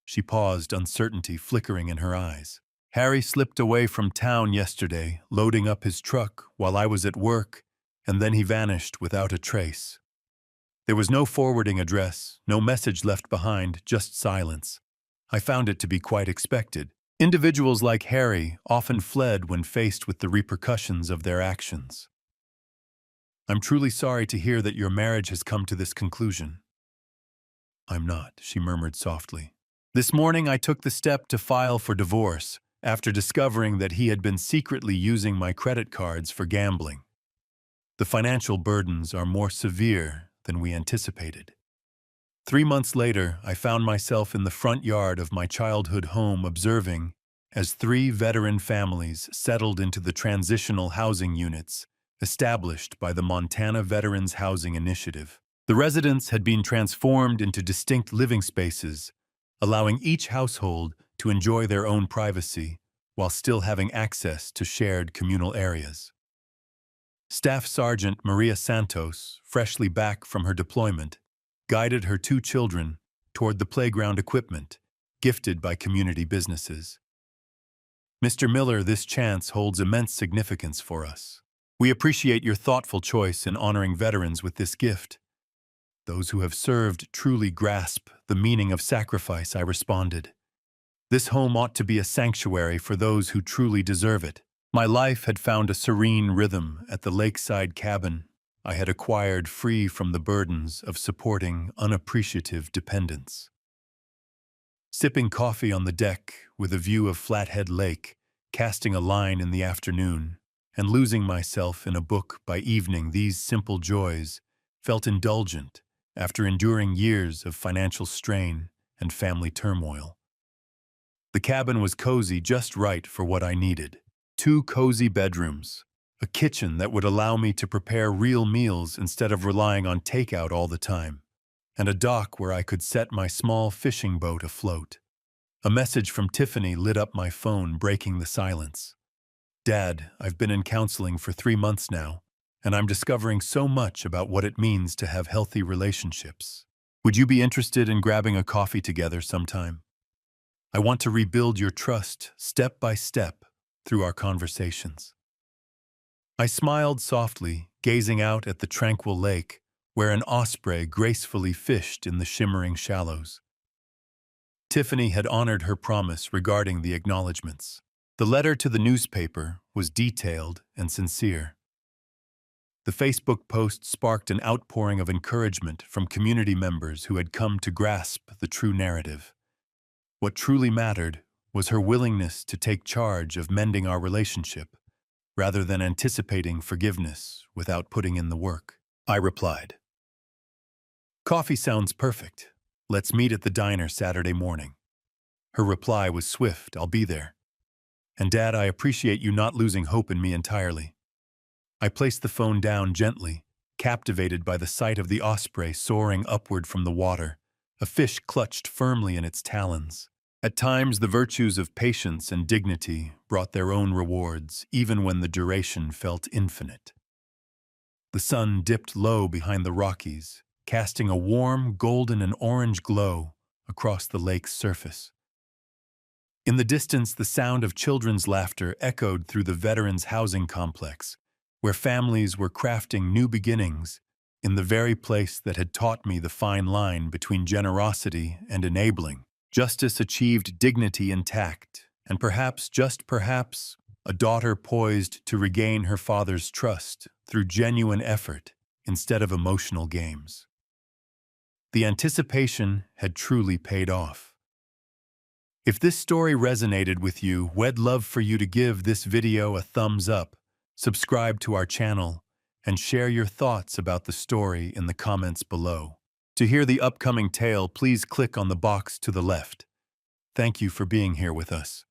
She paused, uncertainty flickering in her eyes. Harry slipped away from town yesterday, loading up his truck while I was at work, and then he vanished without a trace. There was no forwarding address, no message left behind, just silence. I found it to be quite expected. Individuals like Harry often fled when faced with the repercussions of their actions. I'm truly sorry to hear that your marriage has come to this conclusion. I'm not, she murmured softly. This morning I took the step to file for divorce after discovering that he had been secretly using my credit cards for gambling. The financial burdens are more severe than we anticipated. 3 months later, I found myself in the front yard of my childhood home observing as 3 veteran families settled into the transitional housing units established by the Montana Veterans Housing Initiative. The residents had been transformed into distinct living spaces, allowing each household to enjoy their own privacy while still having access to shared communal areas. Staff Sergeant Maria Santos, freshly back from her deployment, guided her 2 children toward the playground equipment gifted by community businesses. Mr. Miller, this chance holds immense significance for us. We appreciate your thoughtful choice in honoring veterans with this gift. Those who have served truly grasp the meaning of sacrifice, I responded. This home ought to be a sanctuary for those who truly deserve it. My life had found a serene rhythm at the lakeside cabin I had acquired, free from the burdens of supporting unappreciative dependents. Sipping coffee on the deck with a view of Flathead Lake, casting a line in the afternoon, and losing myself in a book by evening, these simple joys felt indulgent after enduring years of financial strain and family turmoil. The cabin was cozy, just right for what I needed. 2 cozy bedrooms, a kitchen that would allow me to prepare real meals instead of relying on takeout all the time, and a dock where I could set my small fishing boat afloat. A message from Tiffany lit up my phone, breaking the silence. Dad, I've been in counseling for 3 months now, and I'm discovering so much about what it means to have healthy relationships. Would you be interested in grabbing a coffee together sometime? I want to rebuild your trust step by step through our conversations. I smiled softly, gazing out at the tranquil lake where an osprey gracefully fished in the shimmering shallows. Tiffany had honored her promise regarding the acknowledgments. The letter to the newspaper was detailed and sincere. The Facebook post sparked an outpouring of encouragement from community members who had come to grasp the true narrative. What truly mattered was her willingness to take charge of mending our relationship, rather than anticipating forgiveness without putting in the work. I replied, "Coffee sounds perfect. Let's meet at the diner Saturday morning." Her reply was swift, "I'll be there." And Dad, I appreciate you not losing hope in me entirely. I placed the phone down gently, captivated by the sight of the osprey soaring upward from the water, a fish clutched firmly in its talons. At times, the virtues of patience and dignity brought their own rewards, even when the duration felt infinite. The sun dipped low behind the Rockies, casting a warm golden and orange glow across the lake's surface. In the distance, the sound of children's laughter echoed through the veterans' housing complex, where families were crafting new beginnings in the very place that had taught me the fine line between generosity and enabling. Justice achieved dignity intact, and perhaps, just perhaps, a daughter poised to regain her father's trust through genuine effort instead of emotional games. The anticipation had truly paid off. If this story resonated with you, we'd love for you to give this video a thumbs up, subscribe to our channel, and share your thoughts about the story in the comments below. To hear the upcoming tale, please click on the box to the left. Thank you for being here with us.